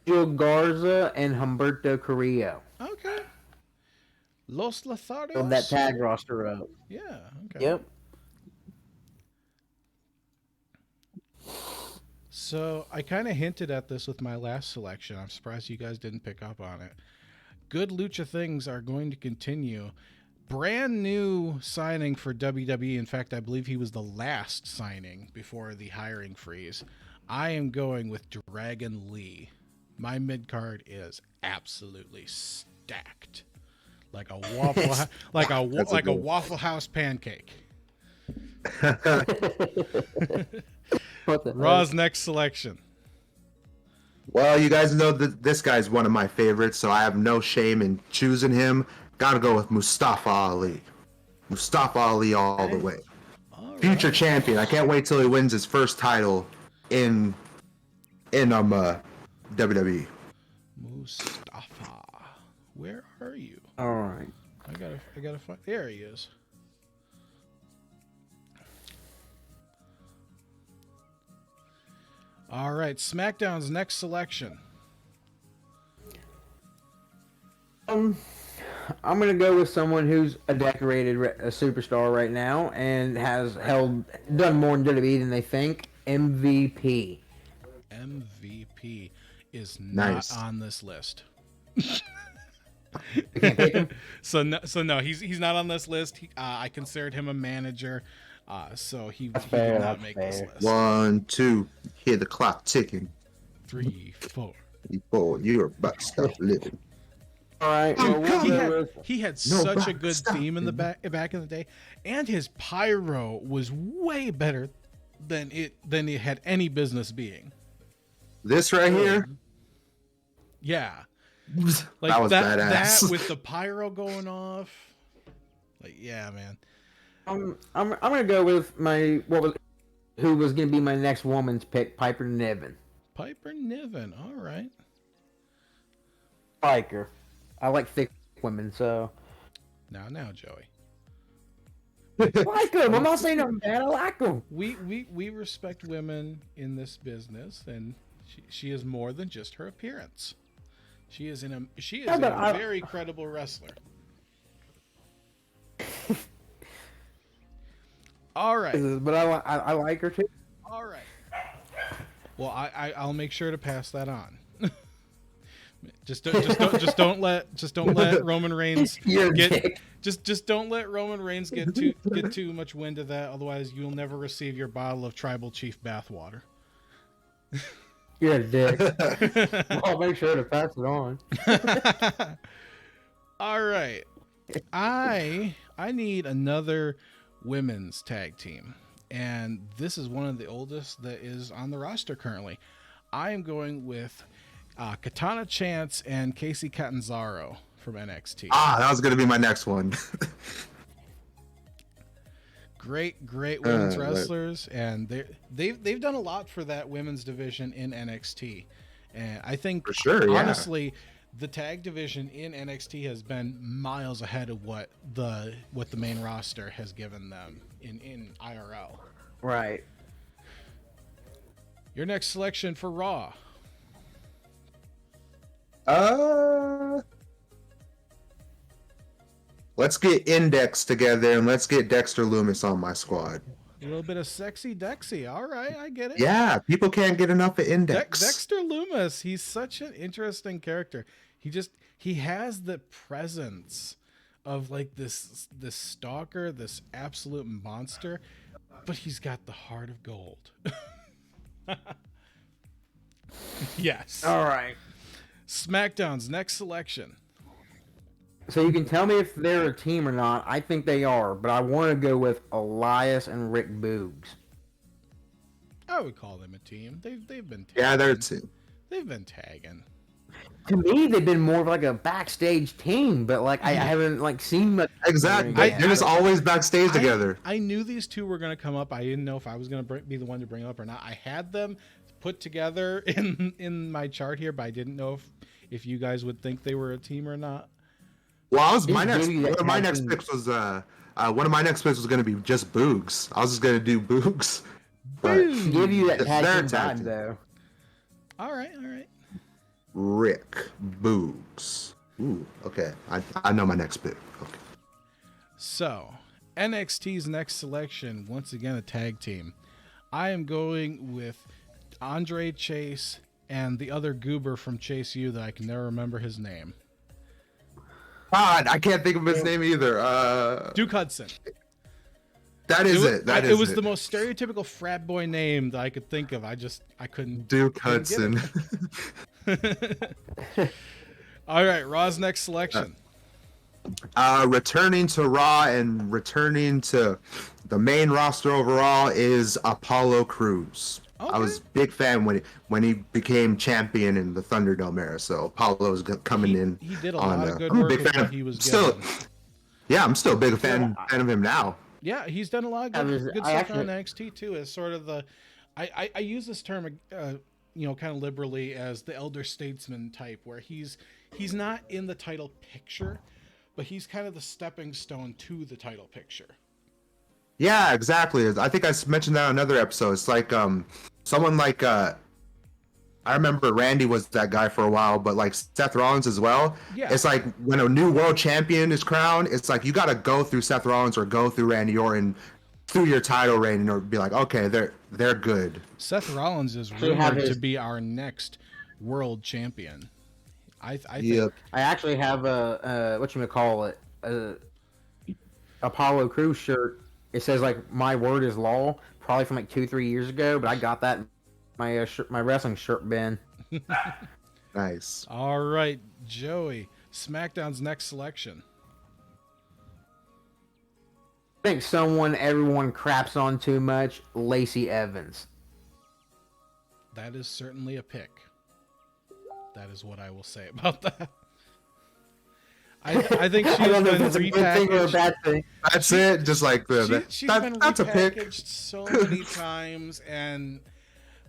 Joe Garza and Humberto Carrillo. Okay. Los Lotharios. Build that tag roster up. Yeah. Okay. Yep. So I kind of hinted at this with my last selection. I'm surprised you guys didn't pick up on it. Good lucha things are going to continue. Brand new signing for WWE. In fact, I believe he was the last signing before the hiring freeze. I am going with Dragon Lee. My mid card is absolutely stacked, like a waffle, like a Waffle House pancake. What the Raw's next selection. Well, you guys know that this guy's one of my favorites, so I have no shame in choosing him. Gotta go with Mustafa Ali. Mustafa Ali all the way. All Future right. champion. I can't wait till he wins his first title in WWE. Mustafa, where are you? All right. I gotta find. There he is. All right, SmackDown's next selection. I'm gonna go with someone who's a decorated a superstar right now and has done more in WWE than they think. MVP. MVP is not Nice. on this list. I can't pick him. So no, he's not on this list. I considered him a manager, so he fair, did not that's make this fair. list. 1, 2, hear the clock ticking. 3, 4. 4, you're about to stop living. All right. Well, we'll He go had, with he had No, such a Brock, good stop. theme in the back in the day, and his pyro was way better than it had any business being. This right here, Yeah, like that was badass. that with the pyro going off. Like, yeah, man. I'm gonna go with who was gonna be my next woman's pick, Piper Niven. Piper Niven. All right. Like her. I like thick women, so Now, Joey. I like them. I'm not saying nothing bad. I like them. We respect women in this business, and she is more than just her appearance. She is a but very credible wrestler. All right. But I like her too. All right. Well, I'll make sure to pass that on. just don't let Roman Reigns You're a get dick. just don't let Roman Reigns get too much wind of that. Otherwise, you'll never receive your bottle of Tribal Chief bathwater. You're a dick. I'll make sure to pass it on. All right. I need another women's tag team, and this is one of the oldest that is on the roster currently. I am going with Katana Chance and Casey Catanzaro from NXT. that was gonna be my next one. Great women's right. wrestlers, and they've done a lot for that women's division in NXT, and I think For sure, yeah. honestly the tag division in NXT has been miles ahead of what the main roster has given them in IRL. Right. Your next selection for Raw. Let's get Index together and let's get Dexter Loomis on my squad. A little bit of sexy Dexy. All right, I get it. Yeah, people can't get enough of Index. Dexter Loomis, he's such an interesting character. He has the presence of like this stalker, this absolute monster, but he's got the heart of gold. Yes. All right. SmackDown's next selection. So you can tell me if they're a team or not. I think they are, but I want to go with Elias and Rick Boogs. I would call them a team. They've been tagging. Yeah, they're a team. They've been tagging. To me, they've been more of like a backstage team, but like I haven't like seen much. Exactly. They're just always backstage together. I knew these two were going to come up. I didn't know if I was going to be the one to bring up or not. I had them put together in my chart here, but I didn't know if you guys would think they were a team or not. Well, one of my next picks was going to be just Boogs. I was just going to do Boogs. But Give you that it's tag their team tag vibe team. though. All right. Rick Boogs. Ooh, okay. I know my next pick. Okay. So, NXT's next selection, once again, a tag team. I am going with Andre Chase and the other goober from Chase U that I can never remember his name. God, I can't think of his name either. Duke Hudson. That is it. It was the most stereotypical frat boy name that I could think of. I couldn't. Duke Hudson. All right, Raw's next selection. Returning to Raw and returning to the main roster overall is Apollo Crews. Okay. I was a big fan when he became champion in the Thunderdome era. So Apollo's coming in. He did a lot of good I'm a work big with fan what of, he was still. given. Yeah, I'm still a big fan of him now. Yeah, he's done a lot of good stuff on NXT too. As sort of the, I use this term, kind of liberally as the elder statesman type, where he's not in the title picture, but he's kind of the stepping stone to the title picture. Yeah, exactly. I think I mentioned that on another episode. It's like someone like I remember Randy was that guy for a while, but like Seth Rollins as well. Yeah. It's like when a new world champion is crowned, it's like you got to go through Seth Rollins or go through Randy Orton through your title reign and or be like, okay, they're good. Seth Rollins is rumored to be our next world champion. I think. I actually have a Apollo Crews shirt. It says like "My word is law," probably from like 2-3 years ago, but I got that in my wrestling shirt bin. Nice. All right, Joey, SmackDown's next selection. I think someone everyone craps on too much, Lacey Evans. That is certainly a pick. That is what I will say about that. I think she's I don't know if been that's a good thing or a repackaged. bad thing. That's it. Just like She's been that's a pick. repackaged so many times, and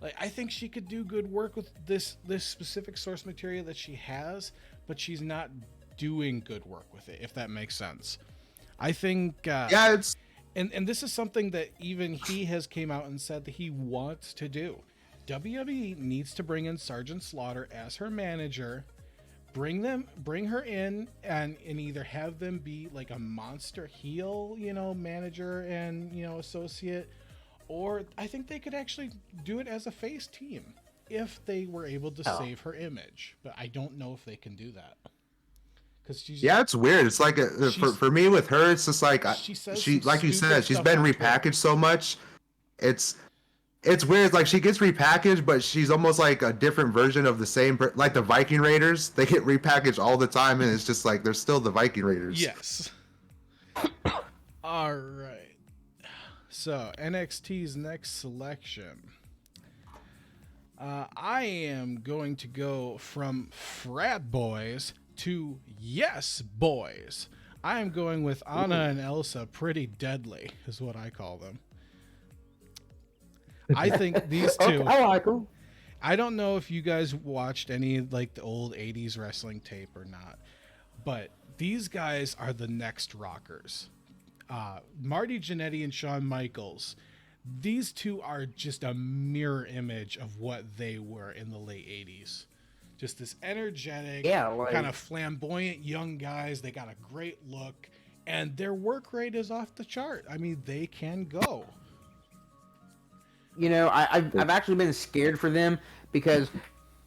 like I think she could do good work with this specific source material that she has, but she's not doing good work with it. If that makes sense, I think. Yeah, it's and this is something that even he has came out and said that he wants to do. WWE needs to bring in Sergeant Slaughter as her manager. Bring her in and either have them be like a monster heel, manager and, associate, or I think they could actually do it as a face team if they were able to save her image. But I don't know if they can do that. Cause it's weird. It's like for me with her, it's just like she like you said, she's been repackaged so much. It's weird. Like she gets repackaged, but she's almost like a different version of the same. Like the Viking Raiders, they get repackaged all the time, and it's just like they're still the Viking Raiders. Yes. All right. So NXT's next selection. I am going to go from frat boys to yes boys. I am going with Anna and Elsa. Pretty deadly is what I call them. I think these two. Okay, I like them. I don't know if you guys watched any like the old 80s wrestling tape or not, but these guys are the next rockers. Marty Jannetty and Shawn Michaels, these two are just a mirror image of what they were in the late 80s. Just this energetic, kind of flamboyant young guys. They got a great look, and their work rate is off the chart. I mean, they can go. You know, I've actually been scared for them because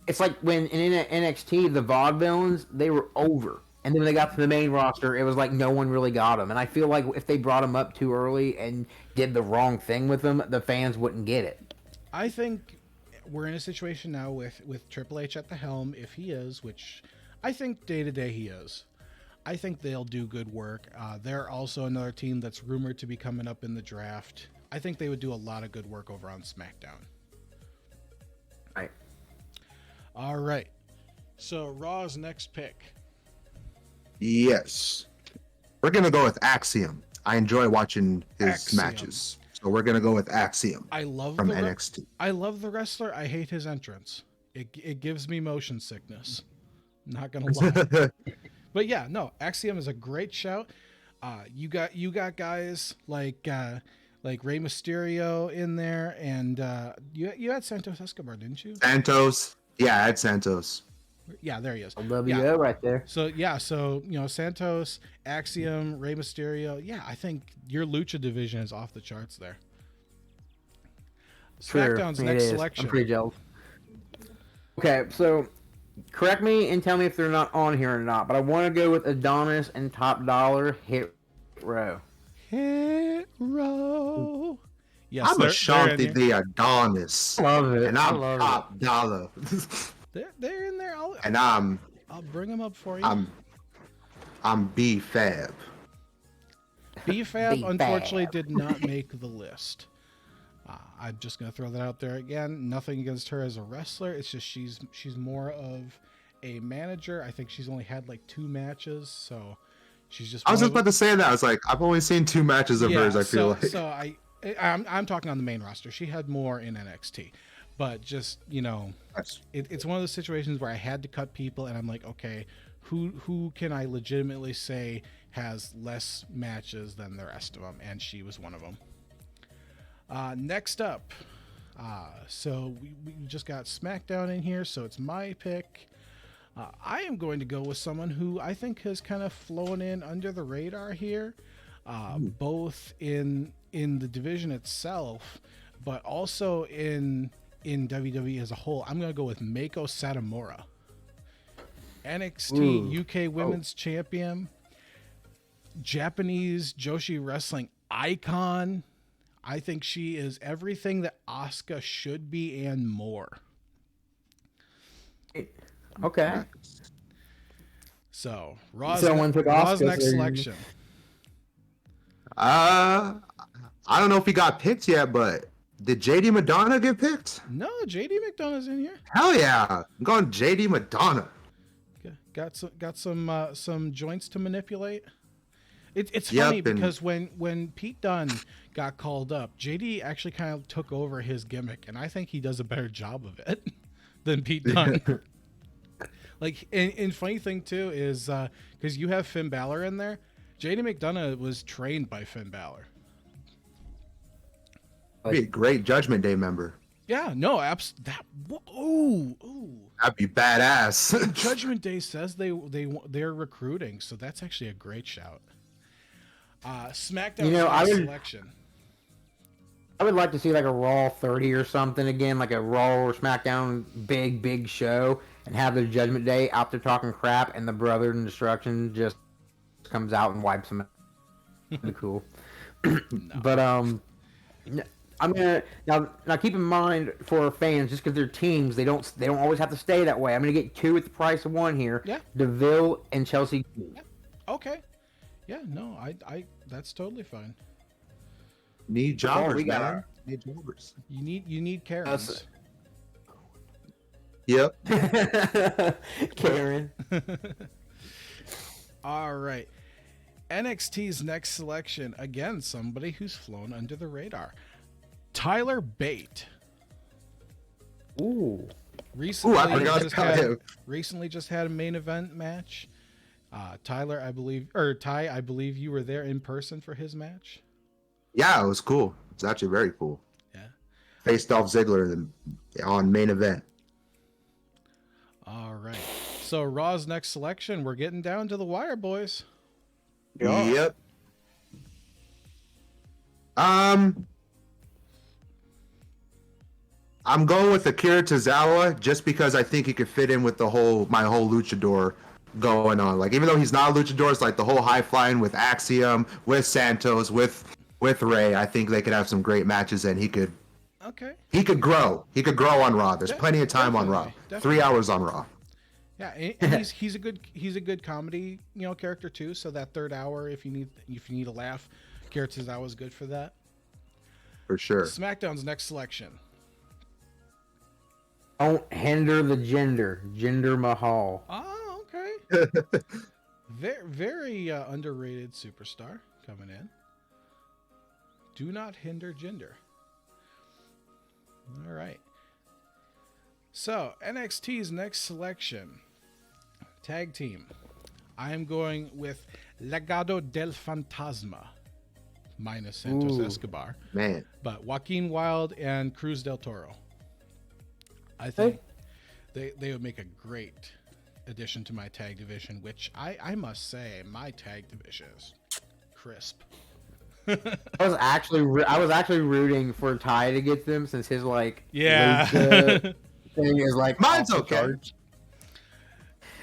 it's like when in NXT, the vaudevillains, they were over. And then when they got to the main roster, it was like no one really got them. And I feel like if they brought them up too early and did the wrong thing with them, the fans wouldn't get it. I think we're in a situation now with Triple H at the helm, if he is, which I think day to day he is. I think they'll do good work. They're also another team that's rumored to be coming up in the draft. I think they would do a lot of good work over on SmackDown. Right. All right. So Raw's next pick. Yes. We're going to go with Axiom. I enjoy watching his matches. So we're going to go with Axiom. I love from NXT. I love the wrestler. I hate his entrance. It gives me motion sickness. Not going to lie. But yeah, no, Axiom is a great shout. You got guys like Rey Mysterio in there, and you had Santos Escobar, didn't you? Santos. Yeah, I had Santos. Yeah, there he is. LWO right there. So Santos, Axiom, Rey Mysterio. Yeah, I think your Lucha division is off the charts there. SmackDown's next selection. I'm pretty jealous. Okay, so correct me and tell me if they're not on here or not, but I want to go with Adonis and Top Dollar Hit Row. Hit Row. Yes, I'm Ashanti the Adonis. Love it. And I'm Top Dollar. They're in there. I'll bring them up for you. I'm B-Fab. B-Fab unfortunately did not make the list. I'm just gonna throw that out there again. Nothing against her as a wrestler. It's just she's more of a manager. I think she's only had like 2 matches, so she's just. I was just about to say that. I was like, I've only seen 2 matches of hers. I feel like. So I'm talking on the main roster. She had more in NXT. But just, it's one of those situations where I had to cut people, and I'm like, okay, who can I legitimately say has less matches than the rest of them? And she was one of them. Next up, so we just got SmackDown in here, so it's my pick. I am going to go with someone who I think has kind of flown in under the radar here, both in the division itself, but also in WWE as a whole. I'm going to go with Meiko Satomura. NXT UK Women's Champion, Japanese Joshi Wrestling icon. I think she is everything that Asuka should be and more. Okay. So, Raw's next selection. I don't know if he got picked yet, but did JD Madonna get picked? No, JD McDonough's in here. Hell yeah. I'm going JD Madonna. Okay. Got some joints to manipulate. It's funny because when Pete Dunne got called up, JD actually kind of took over his gimmick, and I think he does a better job of it than Pete Dunne. Like, and funny thing too is because you have Finn Balor in there, JD McDonough was trained by Finn Balor. Be a great Judgment Day member. Yeah, no, ooh. That'd be badass. Judgment Day says they're recruiting, so that's actually a great shout. SmackDown selection. I would like to see like a Raw 30 or something again, like a Raw or SmackDown big show, and have the Judgment Day out there talking crap, and the Brother in Destruction just comes out and wipes them out. That'd be cool. No. But I'm gonna now keep in mind for fans, just because they're teams, they don't always have to stay that way. I'm gonna get 2 at the price of 1 here. Yeah. DeVille and Chelsea. Yeah. Okay. Yeah. No, I that's totally fine. Need jobbers, man. Our... Need jobbers. You need Karens. Yep. Karen. All right. NXT's next selection, again, somebody who's flown under the radar. Tyler Bate. Ooh. Recently, I forgot about him. recently just had a main event match. Tyler, Ty, I believe you were there in person for his match. Yeah, it was cool. It's actually very cool. Yeah. Faced Dolph Ziggler on main event. All right. So Raw's next selection, we're getting down to the wire, boys. Yeah. Yep. I'm going with Akira Tozawa just because I think he could fit in with my whole luchador going on. Like, even though he's not a luchador, it's like the whole high flying with Axiom, with Santos, with Ray. I think they could have some great matches, and he could grow. He could grow on Raw. There's plenty of time on Raw. Definitely. 3 hours on Raw. Yeah, and he's a good comedy, character too. So that third hour, if you need a laugh, Akira Tozawa is good for that. For sure. SmackDown's next selection. Don't hinder the Jinder Mahal. Oh, okay. Very underrated superstar coming in. Do not hinder Jinder. All right. So NXT's next selection, tag team. I am going with Legado del Fantasma, minus Santos Escobar. Man. But Joaquin Wilde and Cruz del Toro. I think they would make a great addition to my tag division, which I must say my tag division is crisp. I was actually rooting for Ty to get them since his Yeah. lucha thing is Mine's off the okay. charts.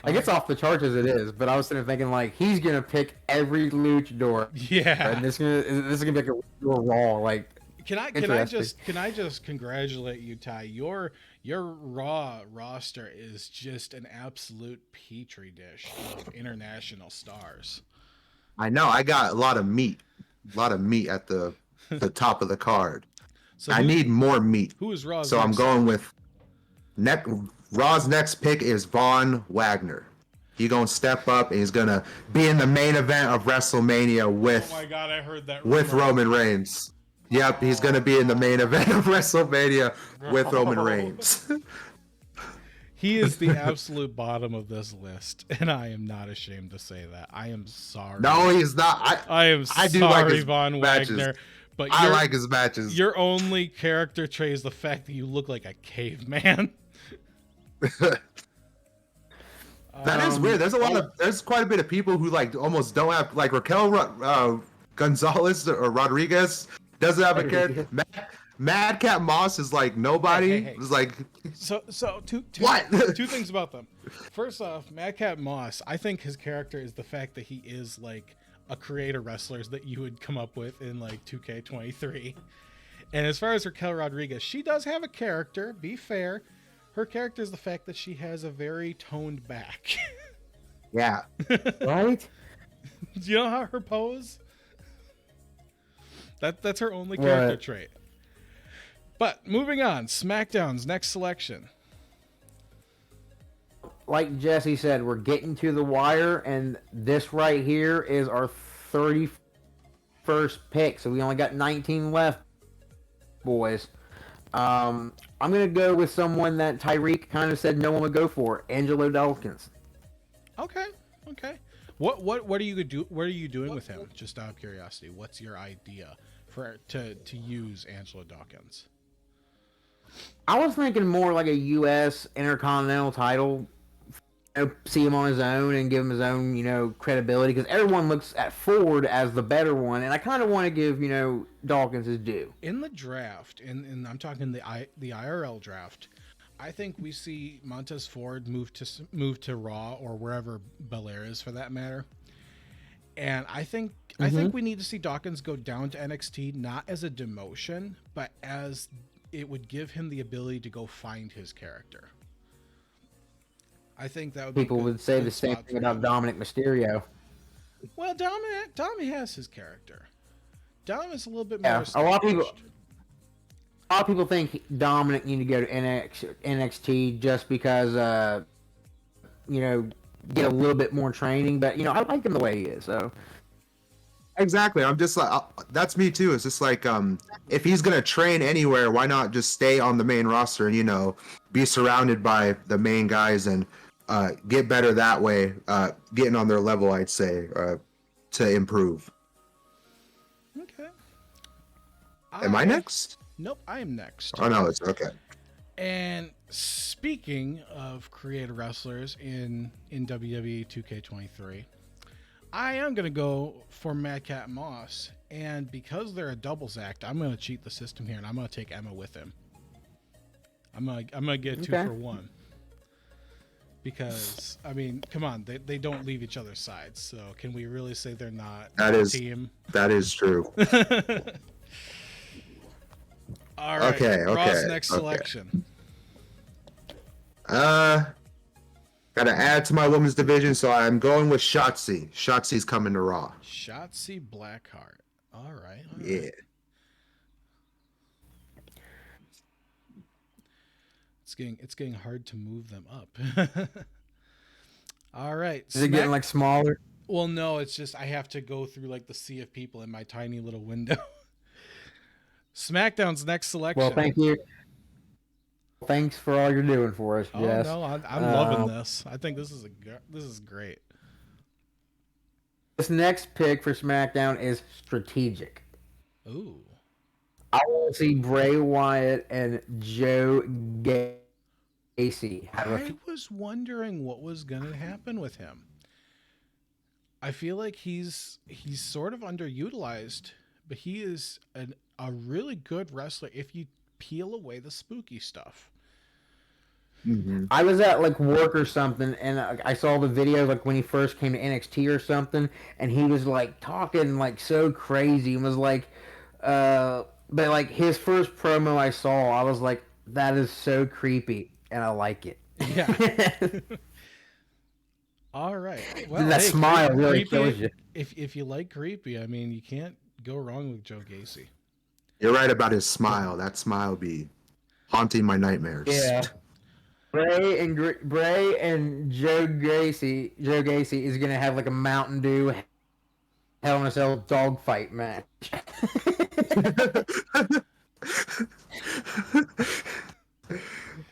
It's off the charts as it is, but I was sitting there thinking he's gonna pick every luchador. Yeah. And this is gonna be a Raw. Can I just congratulate you, Ty? Your Raw roster is just an absolute petri dish of international stars. I know. I got a lot of meat. At the top of the card. So I need more meat. Who is Raw's So I'm next going with Raw's next pick is Von Wagner. He's gonna step up and he's gonna be in the main event of WrestleMania with Oh my god, I heard that. with Roman Reigns. Yep, he's gonna be in the main event of WrestleMania with Roman Reigns. He is the absolute bottom of this list, and I am not ashamed to say that. I am sorry. No, he's not. I am I do sorry, like his Von matches. Wagner. But I like his matches. Your only character trait is the fact that you look like a caveman. That is weird. There's quite a bit of people who almost don't have Raquel Gonzalez or Rodriguez doesn't have a character. Madcap Moss is nobody. Hey. It's So two What? two things about them. First off, Madcap Moss, I think his character is the fact that he is a creator wrestlers that you would come up with in 2K23. And as far as Raquel Rodriguez, she does have a character. Be fair, her character is the fact that she has a very toned back. yeah. Right? Do you know how her pose? That's her only character trait. But moving on, SmackDown's next selection. Like Jesse said, we're getting to the wire, and this right here is our 31st pick. So we only got 19 left, boys. I'm gonna go with someone that Tyreyk kind of said no one would go for, Angelo Dawkins. Okay. What are you doing with him? Just out of curiosity, what's your idea to use Angelo Dawkins? I was thinking more like a U.S. Intercontinental title. See him on his own and give him his own, credibility, because everyone looks at Ford as the better one, and I kind of want to give, Dawkins his due. In the draft, and I'm talking the IRL draft, I think we see Montez Ford move to Raw or wherever Belair is for that matter. And I think we need to see Dawkins go down to NXT, not as a demotion, but as it would give him the ability to go find his character. I think that would People be would say the same thing about Dominic Mysterio. Well, Dom has his character. Dom is a little bit Yeah, more a lot of established. people think Dominic need to go to NXT just because, get a little bit more training. But I like him the way he is. So Exactly. I'm just like that's me too. It's just like if he's gonna train anywhere, why not just stay on the main roster and be surrounded by the main guys and get better that way, getting on their level, I'd say, to improve. Okay. Am I next? Nope, I am next. Oh no, it's okay. And speaking of creative wrestlers in WWE 2K23, I am going to go for Madcap Moss. And because they're a doubles act, I'm going to cheat the system here, and I'm going to take Emma with him. I'm gonna get 2 for 1. Because, I mean, come on, they don't leave each other's sides. So can we really say they're not a team? That is true. All right, okay. Raw's next selection. Gotta add to my women's division, so I'm going with Shotzi. Shotzi's coming to Raw. Shotzi Blackheart. All right. Yeah. It's getting hard to move them up. All right. Is it getting like smaller? Well, no, it's just I have to go through like the sea of people in my tiny little window. SmackDown's next selection. Well, thank you. Thanks for all you're doing for us, Jess. Oh no, I'm loving this. I think this is great. This next pick for SmackDown is strategic. Ooh. I want to see Bray Wyatt and Joe Gacy. I was wondering what was going to happen with him. I feel like he's sort of underutilized, but he is a really good wrestler if you peel away the spooky stuff. Mm-hmm. I was at like work or something, and I saw the video like when he first came to NXT or something, and he was like talking like so crazy and was like, but like his first promo I saw, I was like, that is so creepy, and I like it. Yeah. All right. Well, that smile really kills you. If you like creepy, I mean, you can't go wrong with Joe Gacy. You're right about his smile. That smile be haunting my nightmares. Yeah. Bray and Joe Gacy is gonna have like a Mountain Dew Hell in a Cell dogfight match.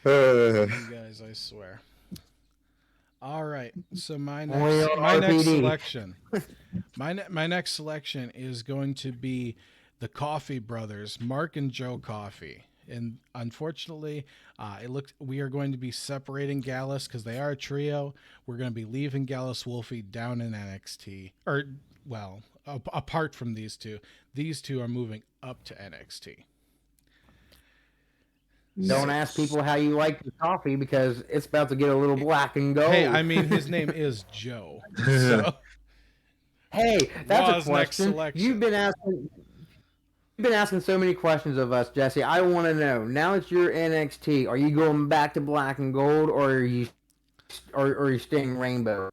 You guys, I swear. All right, so my next selection, my next selection is going to be the Coffee Brothers, Mark and Joe Coffey. And unfortunately, we are going to be separating Gallus because they are a trio. We're going to be leaving Gallus Wolfie down in NXT, or well, apart from these two. These two are moving up to NXT. Don't ask people how you like your coffee because it's about to get a little black and gold. Hey, I mean his name is Joe. So. Hey, that's Raw's a question. You've been asking so many questions of us, Jesse. I want to know, now that you're NXT, are you going back to black and gold, or are you staying rainbow?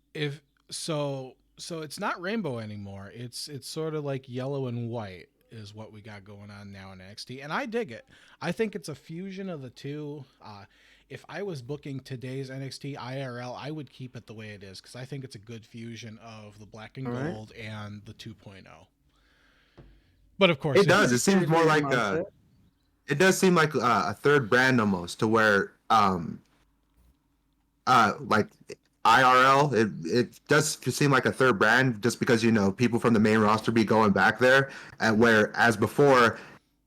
So it's not rainbow anymore. It's sort of like yellow and white is what we got going on now in NXT, and I dig it. I think it's a fusion of the two. If I was booking today's NXT IRL, I would keep it the way it is because I think it's a good fusion of the black and gold and the 2.0. But of course, it does. It seems more like it does seem like a third brand almost, to where like IRL, it does seem like a third brand just because people from the main roster be going back there, and whereas before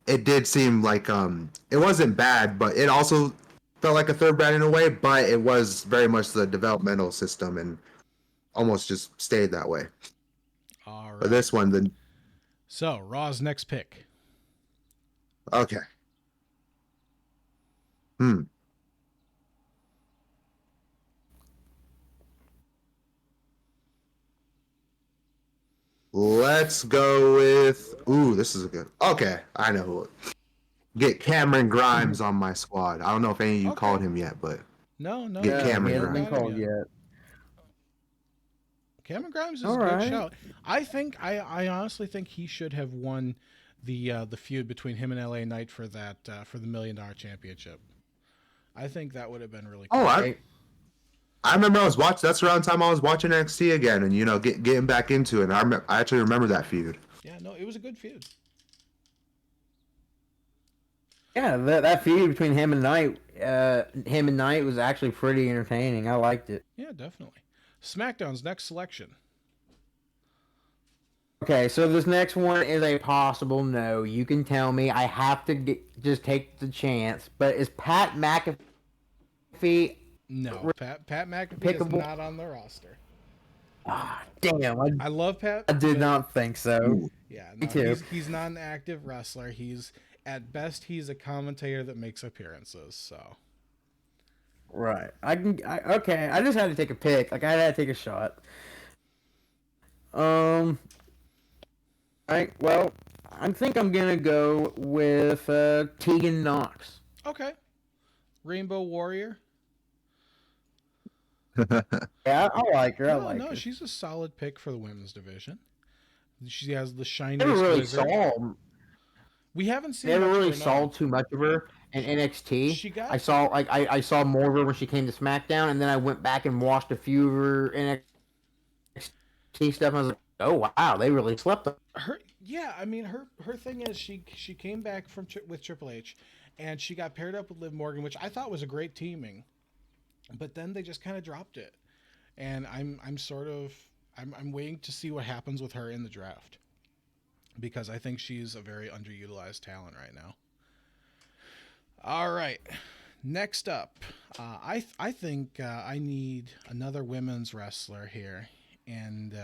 it did seem like it wasn't bad, but it also felt like a third brand in a way, but it was very much the developmental system and almost just stayed that way. All right. But this one, So, Raw's next pick. Okay. Let's go with... Ooh, this is a good... Okay, I know who. Get Cameron Grimes on my squad. I don't know if any of you called him yet, but... No. Get Cameron he hasn't Grimes. been called yet. Cameron Grimes is a good shout. I honestly think he should have won the feud between him and LA Knight for the $1 million championship. I think that would have been really cool. Oh, I remember I was watching. That's around the time I was watching NXT again, and getting back into it. And I actually remember that feud. Yeah, no, it was a good feud. Yeah, that feud between him and Knight was actually pretty entertaining. I liked it. Yeah, definitely. SmackDown's next selection. Okay, so this next one is a possible no. You can tell me. I have to just take the chance. But is Pat McAfee? No, Pat McAfee Pickable? is not on the roster. Ah, damn! I love Pat. I did but- not think so. Yeah, Me no, too. he's not an active wrestler. He's at best he's a commentator that makes appearances. So Right. Okay. I just had to take a pick. Like I had to take a shot. Alright, well, I think I'm gonna go with Tegan Knox. okay, Rainbow Warrior. Yeah, I like her. I No, like no, her. she's a solid pick for the women's division. She has the shiniest. Never really wizard. saw. We haven't seen. Never much of really her, no. saw too much of her in NXT. She got- I saw more of her when she came to SmackDown, and then I went back and watched a few of her NXT stuff. And I was like, oh wow, they really slept on Her, yeah, I mean her thing is she came back from with Triple H, and she got paired up with Liv Morgan, which I thought was a great teaming, but then they just kind of dropped it, and I'm waiting to see what happens with her in the draft, because I think she's a very underutilized talent right now. All right, next up, I think I need another women's wrestler here, and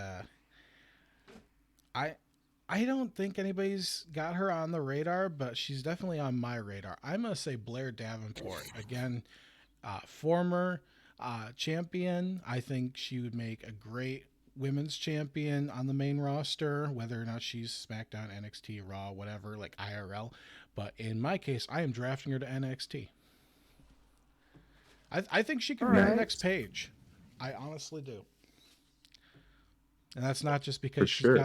I don't think anybody's got her on the radar, but she's definitely on my radar. I'm gonna say Blair Davenport again, former champion. I think she would make a great women's champion on the main roster, whether or not she's SmackDown, NXT, Raw, whatever, like IRL. But in my case, I am drafting her to NXT. I think she could be the next page. I honestly do. And that's not just because sure. she's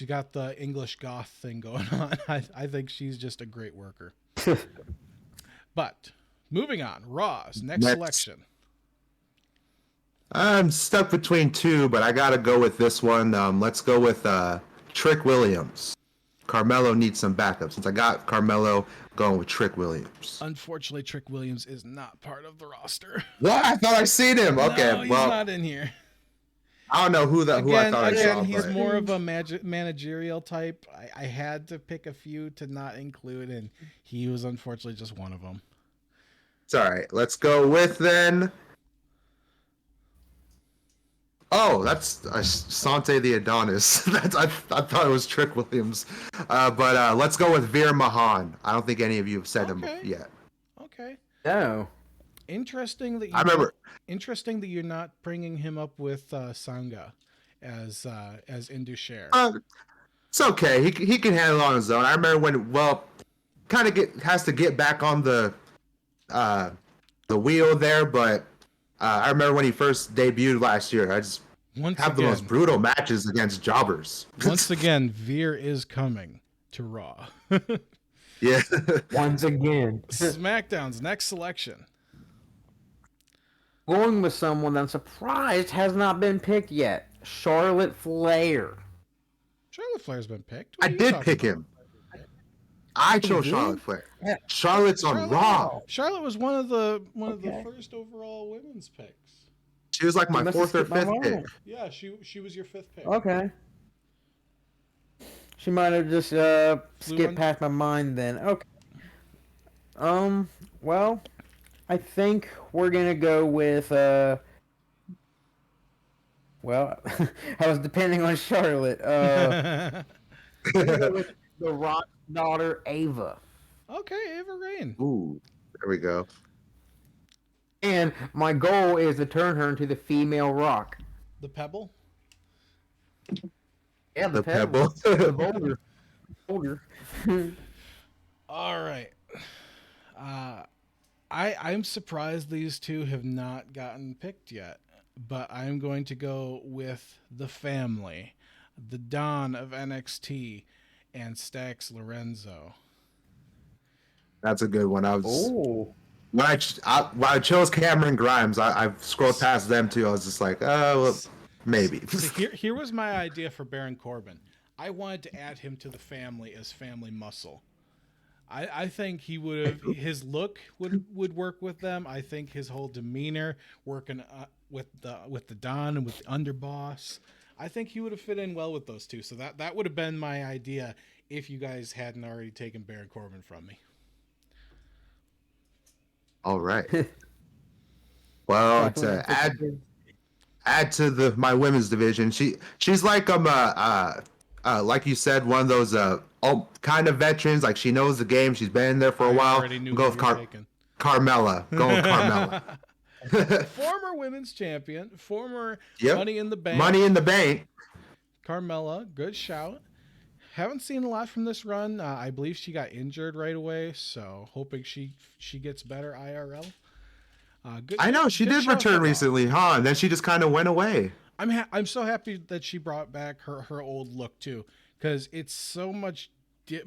got the English goth thing going on. I think she's just a great worker. But moving on, Raw's next selection. I'm stuck between two, but I gotta go with this one. Let's go with Trick Williams. Carmelo needs some backup. Since I got Carmelo, going with Trick Williams. Unfortunately, Trick Williams is not part of the roster. What? I thought I seen him. Okay, No, he's well, not in here. I don't know who I thought I saw. He's but- more of a managerial type. I had to pick a few to not include, and he was unfortunately just one of them. It's all right. Let's go with then. Oh, that's Sante the Adonis. I thought it was Trick Williams, but let's go with Veer Mahan. I don't think any of you have said him Okay. yet. Okay. No. Interesting that I remember. Interesting that you're not bringing him up with Sangha as Indusher. It's okay. He can handle it on his own. I remember when has to get back on the wheel there, but I remember when he first debuted last year. I just have the most brutal matches against jobbers. Once again, Veer is coming to Raw. Yeah. Once again. SmackDown's next selection. Going with someone that I'm surprised has not been picked yet. Charlotte Flair. Charlotte Flair's been picked. I did pick him. I chose did? Charlotte Flair. Charlotte's on Raw. Charlotte was one of the first overall women's picks. She was like my must have fourth or skipped my fifth pick. mind. Yeah, she was your fifth pick. Okay. She might have just Flew skipped on- past my mind then. Okay. Well, I think we're gonna go with well, I was depending on Charlotte. We're gonna go with the Rock's daughter Ava. Okay, Ava Rain. Ooh, there we go. And my goal is to turn her into the female Rock. The Pebble. Yeah, The Pebble. the boulder. Boulder. All right. I'm surprised these two have not gotten picked yet, but I'm going to go with the family, the Don of NXT, and Stax Lorenzo. That's a good one. Oh. When I chose Cameron Grimes, I scrolled past them too. I was just like, oh, well, maybe. So here was my idea for Baron Corbin. I wanted to add him to the family as family muscle. I think he would have his look would work with them. I think his whole demeanor working with the Don and with the underboss. I think he would have fit in well with those two. So that would have been my idea if you guys hadn't already taken Baron Corbin from me. All right. Well, to add to my women's division, she's like like you said, one of those kind of veterans. Like she knows the game. She's been there for a while. Already knew Go with Carmella. Go with Carmella. Former women's champion, former Yep. Money in the Bank. Money in the Bank. Carmella, good shout. Haven't seen a lot from this run. I believe she got injured right away, so hoping she gets better IRL. I know she did return recently, huh? And then she just kind of went away. I'm so happy that she brought back her old look too, because it's so much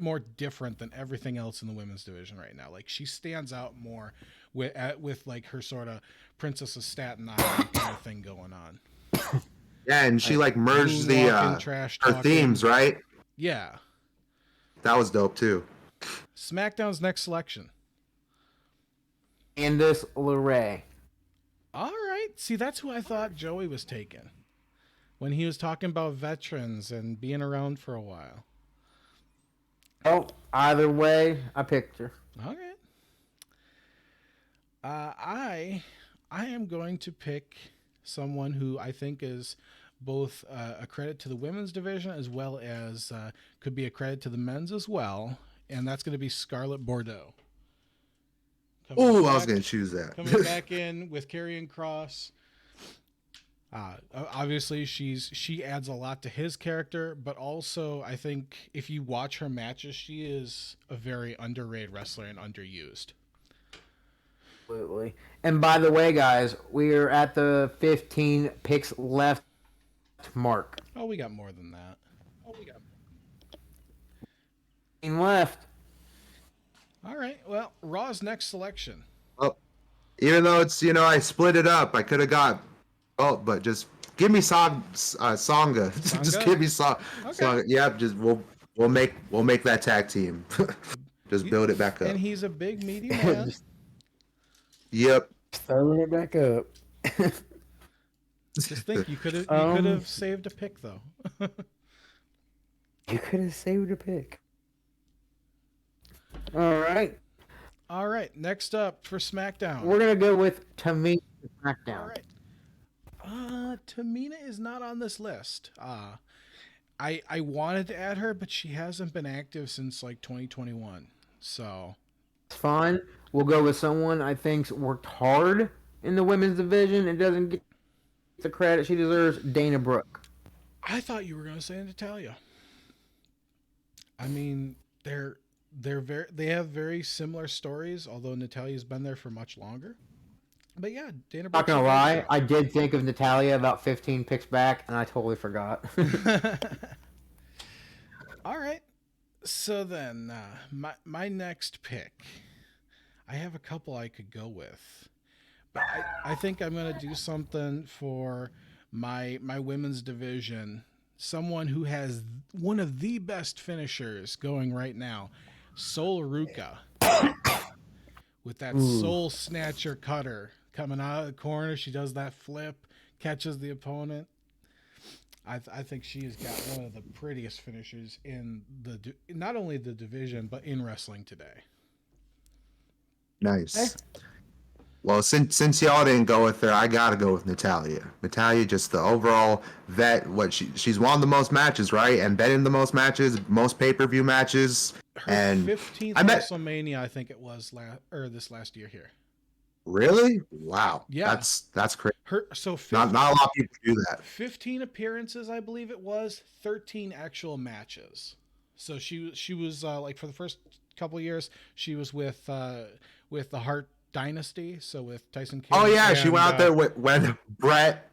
more different than everything else in the women's division right now. Like she stands out more with like her sort of Princess of Staten Island kind of thing going on. Yeah, and she like merged her themes, right? Yeah, that was dope too. SmackDown's next selection. Candice LeRae. All right. See, that's who I thought Joey was taking when he was talking about veterans and being around for a while. Oh, either way, I picked her. Okay. I am going to pick someone who I think is both a credit to the women's division as well as could be a credit to the men's as well, and that's going to be Scarlett Bordeaux. Oh, I was going to choose that. Coming back in with Karrion Kross. Obviously, she adds a lot to his character, but also I think if you watch her matches, she is a very underrated wrestler and underused. Absolutely. And by the way, guys, we're at the 15 picks left mark. Oh, we got more than that. 15 left. All right. Well, Raw's next selection. Well, even though it's I split it up, I could have got. Oh, but just give me Songa. Just give me Songa. Okay. Yeah, just we'll make that tag team. Just build it back up. And he's a big, meaty man. Yep. Throwing it back up. Just think, you could have saved a pick though. You could have saved a pick. All right. All right. Next up for SmackDown. We're gonna go with Tamina SmackDown. All right. Tamina is not on this list. I wanted to add her, but she hasn't been active since like 2021. So It's fine. We'll go with someone I think's worked hard in the women's division and doesn't get the credit she deserves. Dana Brooke. I thought you were going to say Natalya. I mean, they have very similar stories, although Natalya's been there for much longer. But yeah, Dana Brooke. Not gonna lie, I did think of Natalya about 15 picks back, and I totally forgot. All right. So then, my next pick, I have a couple I could go with, but I think I'm gonna do something for my women's division. Someone who has one of the best finishers going right now, Sol Ruka, with that soul snatcher cutter coming out of the corner. She does that flip, catches the opponent. I think she has got one of the prettiest finishers in not only the division but in wrestling today. Nice. Well, since y'all didn't go with her, I gotta go with Natalya. Natalya, just the overall vet. She's won the most matches, right? And been in the most matches, most pay-per-view matches. Her and 15th WrestleMania, I think it was this last year here. Really? Wow. Yeah. That's crazy. Not a lot of people do that. 15 appearances, I believe it was, 13 actual matches. So she was like for the first couple of years, she was with the Hart Dynasty, so with Tyson Kidd. Oh yeah, she went out there when Brett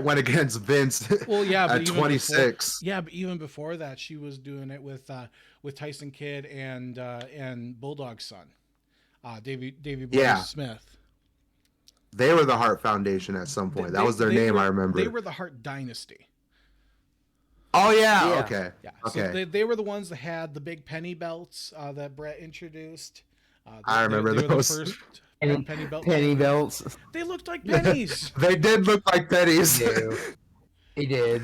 went against Vince. Well, yeah, at 26. But even before that, she was doing it with Tyson Kidd and Bulldog's son, Davey Boy Smith. They were the Hart Foundation at some point. That was their name, I remember. They were the Hart Dynasty. Oh yeah. Yeah. Okay. Yeah. Okay. So they were the ones that had the big penny belts that Brett introduced. I remember they were the those. first penny belt. Penny champions. belts. They looked like pennies. They did look like pennies. He did.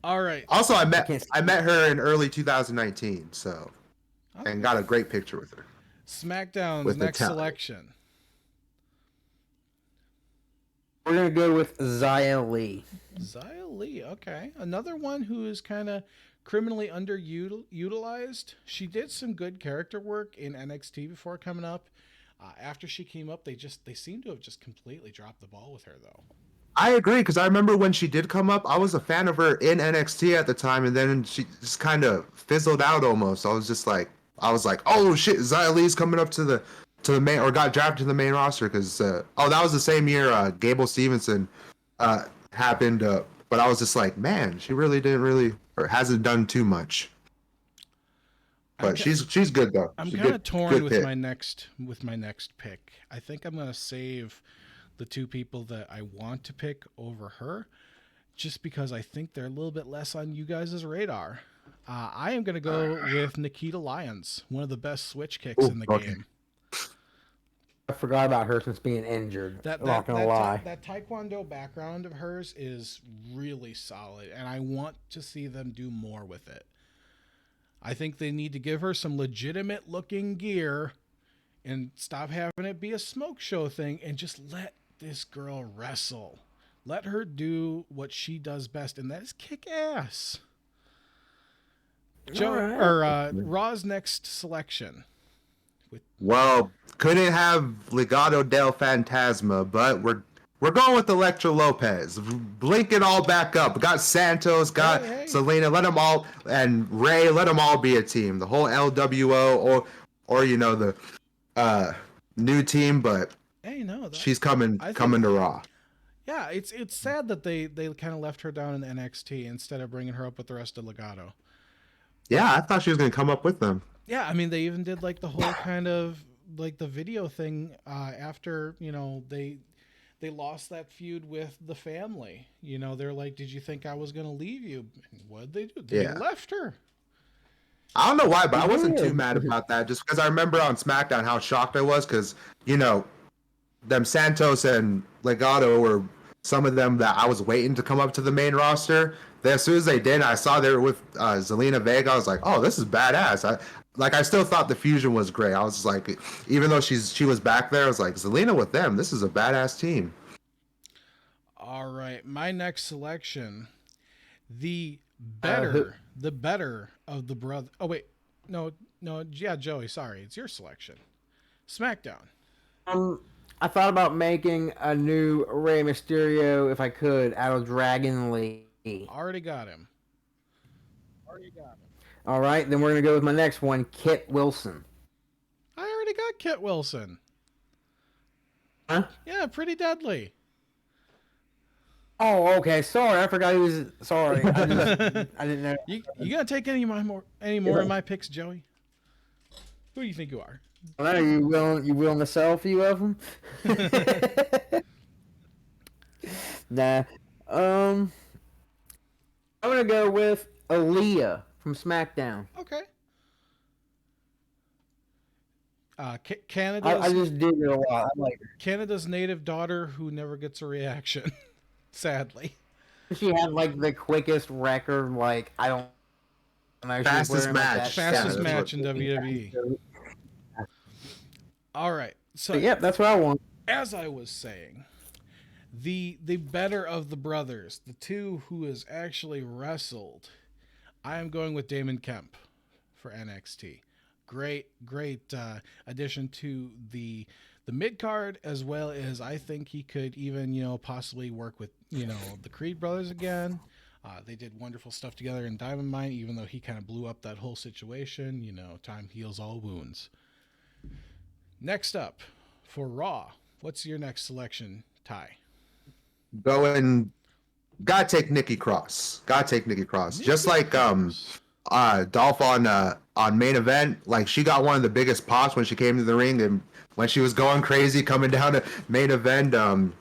All right. Also, I can't- met her in early 2019, so Okay. and got a great picture with her. SmackDown's With the next talent. selection. We're gonna go with Xia Li. Xia Li, okay. Another one who is kind of criminally underutilized. She did some good character work in NXT before coming up. After she came up, they seem to have just completely dropped the ball with her, though. I agree because I remember when she did come up, I was a fan of her in NXT at the time, and then she just kind of fizzled out almost. I was like, oh shit, Xia Li's coming up to the main, or got drafted to the main roster because that was the same year Gable Stevenson happened. But I was just like, man, she hasn't done too much. But she's good though. I'm She's kind of good torn with pick. my next pick. I think I'm gonna save the two people that I want to pick over her, just because I think they're a little bit less on you guys' radar. I am gonna go with Nikita Lyons, one of the best switch kicks in the game. I forgot about her since being injured. That Not gonna lie. that Taekwondo background of hers is really solid, and I want to see them do more with it. I think they need to give her some legitimate looking gear and stop having it be a smoke show thing and just let this girl wrestle. Let her do what she does best, and that is kick ass. Raw's next selection. Well, couldn't have Legado del Fantasma, but we're going with Elektra Lopez. Blink it all back up. Got Santos, got Hey. Selena. Let them all, and Ray. Let them all be a team. The whole LWO or the new team. But Hey, no, she's coming to Raw. yeah, it's sad that they kind of left her down in NXT instead of bringing her up with the rest of Legado. Yeah, I thought she was gonna come up with them. Yeah, I mean, they even did like the whole kind of like the video thing after they lost that feud with the family. They're like, "Did you think I was gonna leave you?" What'd they do? They left her. I don't know why, but I wasn't Yeah. too mad about that. Just because I remember on SmackDown how shocked I was because them Santos and Legado were some of them that I was waiting to come up to the main roster. Then as soon as they did, I saw they were with Zelina Vega. I was like, oh, this is badass. I still thought the fusion was great. I was just like, even though she was back there, I was like, Zelina with them. This is a badass team. All right, my next selection, the better of the brother. Oh wait, no, yeah, Joey. Sorry, it's your selection. SmackDown. I thought about making a new Rey Mysterio if I could out of Dragon Lee. Already got him. All right, then we're gonna go with my next one, Kit Wilson. I already got Kit Wilson. Huh? Yeah, pretty deadly. Oh, okay. Sorry, I forgot he was. Sorry, I didn't know. You gonna take any more of my picks, Joey? Who do you think you are? Are you willing to sell a few of them? Nah. I'm gonna go with Aaliyah from SmackDown. Okay. I Canada's just dig her a lot. I like her. Canada's native daughter who never gets a reaction, sadly. She had like the quickest record. Like I don't know. she was Fastest wearing, like, that match. Fastest shit. match in WWE. All right. So But, yep, that's what I want. as I was saying, the better of the brothers, the two who has actually wrestled, I am going with Damon Kemp for NXT. Great addition to the mid card, as well as I think he could even possibly work with the Creed brothers again. They did wonderful stuff together in Diamond Mine, even though he kind of blew up that whole situation. Time heals all wounds. Next up for Raw, what's your next selection, Ty? Gotta take Nikki Cross. Just like Dolph on main event, like she got one of the biggest pops when she came to the ring, and when she was going crazy coming down to main event,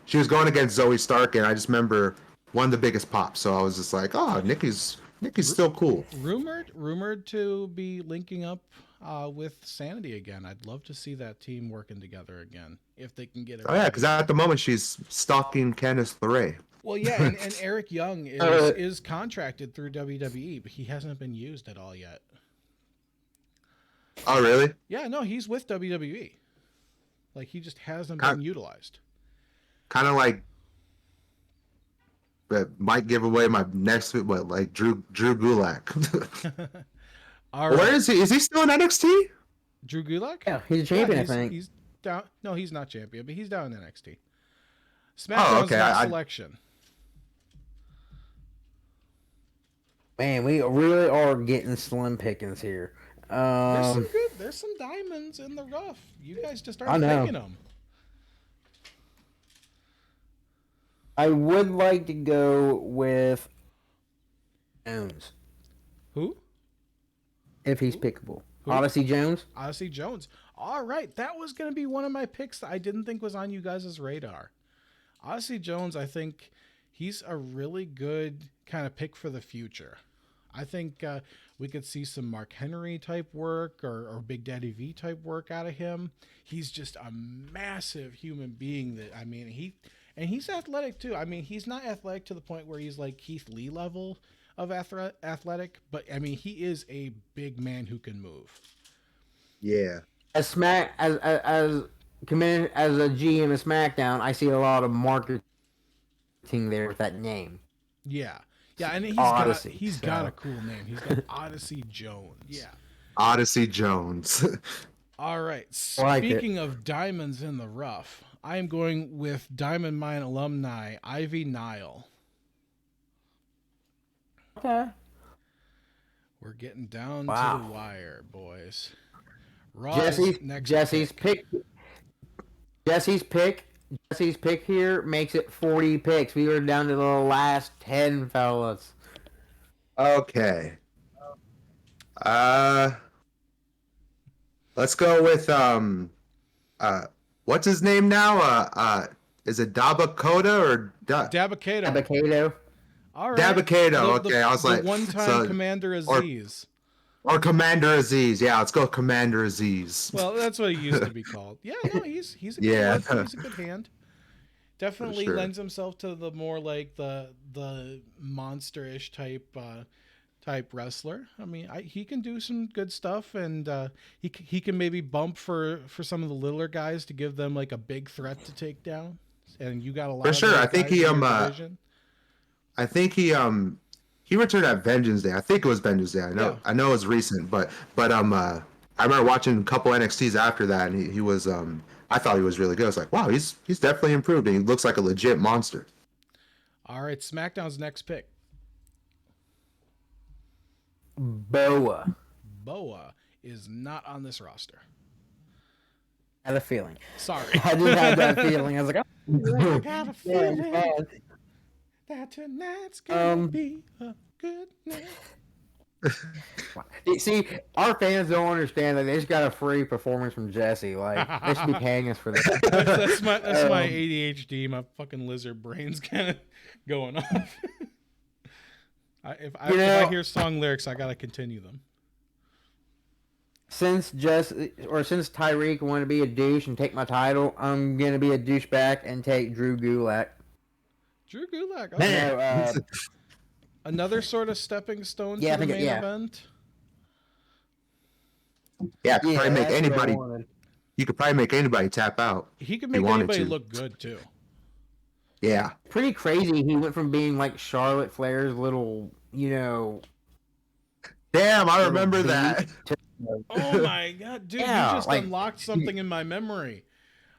she was going against Zoe Stark, and I just remember one of the biggest pops. So I was just like, oh, Nikki's Nikki's still cool. Rumored to be linking up with Sanity again. I'd love to see that team working together again if they can get it. Oh yeah, because at the moment she's stalking Candice LeRae. Well, yeah, and Eric Young is contracted through WWE, but he hasn't been used at all yet. Oh really? Yeah, no, he's with WWE. Like he just hasn't been utilized. Kind of like that might give away my next like Drew Gulak. All right. Where is he? Is he still in NXT? Drew Gulak? Yeah, he's a champion, I think. He's down. No, he's not champion, but he's down in NXT. SmackDown's next selection. Man, we really are getting slim pickings here. There's some diamonds in the rough. You guys just aren't picking them. I would like to go with Jones. Who? If he's pickable. Who? Odyssey Jones? Odyssey Jones. All right. That was going to be one of my picks that I didn't think was on you guys' radar. Odyssey Jones, I think he's a really good kind of pick for the future. I think we could see some Mark Henry type work or Big Daddy V type work out of him. He's just a massive human being he's athletic too. I mean, he's not athletic to the point where he's like Keith Lee level of athletic, but I mean, he is a big man who can move. Yeah. As committed as a GM of SmackDown, I see a lot of marketing there with that name. Yeah. Yeah, and he's got a cool name. He's got Odyssey Jones. Yeah. Odyssey Jones. All right. Speaking of diamonds in the rough, I am going with Diamond Mine alumni Ivy Nile. Okay. We're getting down to the wire, boys. Jesse's pick here makes it 40 picks. We were down to the last 10, fellas. Okay. Let's go with what's his name now? Is it Dabakota or Dabakato? Dabakato. All right. Dabakato. Okay, I was like one-time Commander Aziz. Or Commander Aziz. Yeah, let's go Commander Aziz. Well, that's what he used to be called. Yeah, no, he's a good he's a good hand. Definitely lends himself to the more like the monster-ish type wrestler. I mean, he can do some good stuff, and he can maybe bump for some of the littler guys to give them like a big threat to take down. And you got a lot. For sure, I think he returned at Vengeance Day. I think it was Vengeance Day. I know it was recent, but I remember watching a couple NXTs after that, and he was I thought he was really good. I was like, wow, he's definitely improved, and he looks like a legit monster. All right, SmackDown's next pick. Boa is not on this roster. I had a feeling. Sorry. I just had that feeling. I was like, I got a feeling that tonight's gonna be a good night. See, our fans don't understand that they just got a free performance from Jesse. Like, they should be paying us for this. That's my ADHD. My fucking lizard brain's kind of going off. If I hear song lyrics, I gotta continue them. Since Tyreyk wanted to be a douche and take my title, I'm gonna be a douchebag and take Drew Gulak. Drew Gulak. Okay. Another sort of stepping stone to the main event. Yeah, you could probably make anybody tap out. He could make anybody look good too. Yeah. Pretty crazy. He went from being like Charlotte Flair's little, Damn, I remember that. Oh my god, dude! Yeah, you just unlocked something in my memory.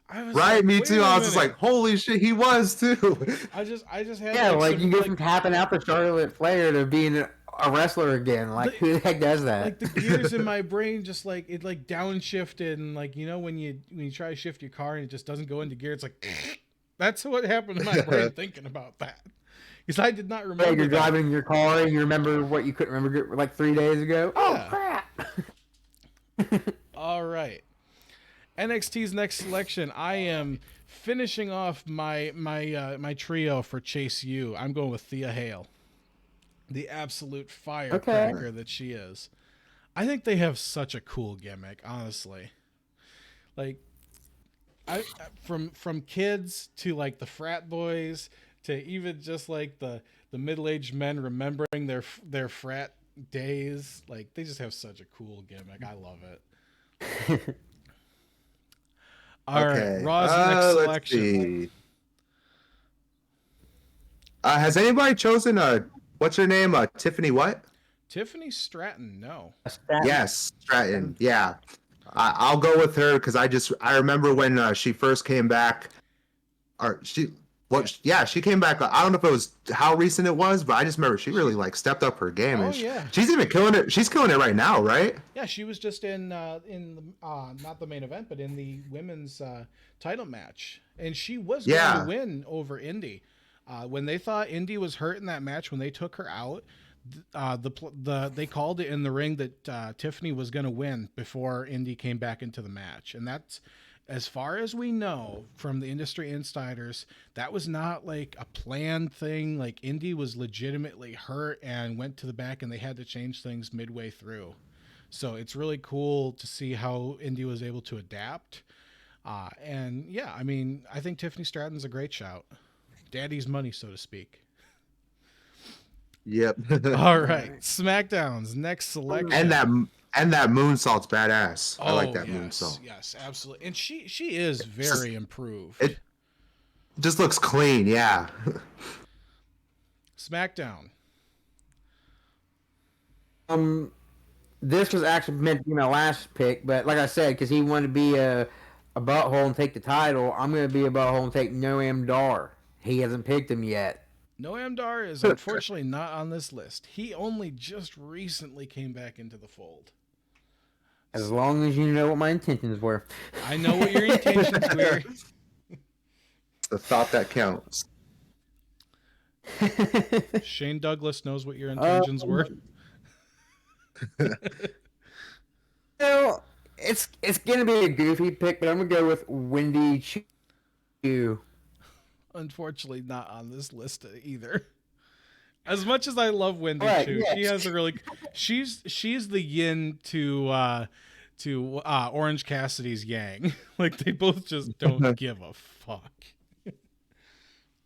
I was right, me too. I was just like, "Holy shit, he was too." I just had you go from tapping out the Charlotte Flair to being a wrestler again. Like, who the heck does that? Like the gears in my brain just like it downshifted, and like when you try to shift your car and it just doesn't go into gear, it's like that's what happened to my brain thinking about that. Because I did not remember. Yeah, you're driving your car and you remember what you couldn't remember like 3 days ago. Yeah. Oh crap! All right. NXT's next selection. I am finishing off my trio for Chase U. I'm going with Thea Hale. the absolute firecracker that she is. I think they have such a cool gimmick, honestly. Like, from kids to like the frat boys to even just like the middle-aged men remembering their frat days, like they just have such a cool gimmick. I love it. All right, Raw's next selection. Let's see. Has anybody chosen what's her name? Tiffany what? Tiffany Stratton. No. Yes, Stratton. Yeah, I'll go with her because I remember when she first came back, or she came back. I don't know if it was how recent it was, but I just remember she really like stepped up her game. Oh and yeah, she's even killing it. She's killing it right now, right? Yeah, she was just in the not the main event, but in the women's title match, and she was going to win over Indy. When they thought Indy was hurt in that match, when they took her out, they called it in the ring that Tiffany was going to win before Indy came back into the match, and that's, as far as we know from the industry insiders, that was not like a planned thing. Like Indy was legitimately hurt and went to the back, and they had to change things midway through. So it's really cool to see how Indy was able to adapt. And yeah, I mean, I think Tiffany Stratton's a great shout. Daddy's money, so to speak. Yep. All right, SmackDown's next selection. And that moonsault's badass. I like that yes, moonsault. Yes, absolutely. And she is very improved. It just looks clean, yeah. SmackDown. This was actually meant to be my last pick, but like I said, because he wanted to be a butthole and take the title, I'm going to be a butthole and take Noam Dar. He hasn't picked him yet. Noam Dar is unfortunately not on this list. He only just recently came back into the fold. As long as you know what my intentions were. I know what your intentions were. It's the thought that counts. Shane Douglas knows what your intentions were. It's gonna be a goofy pick, but I'm gonna go with Wendy Choo. Unfortunately, not on this list either. As much as I love Wendy Choo, yes. she has a really she's the yin to Orange Cassidy's yang. Like they both just don't give a fuck.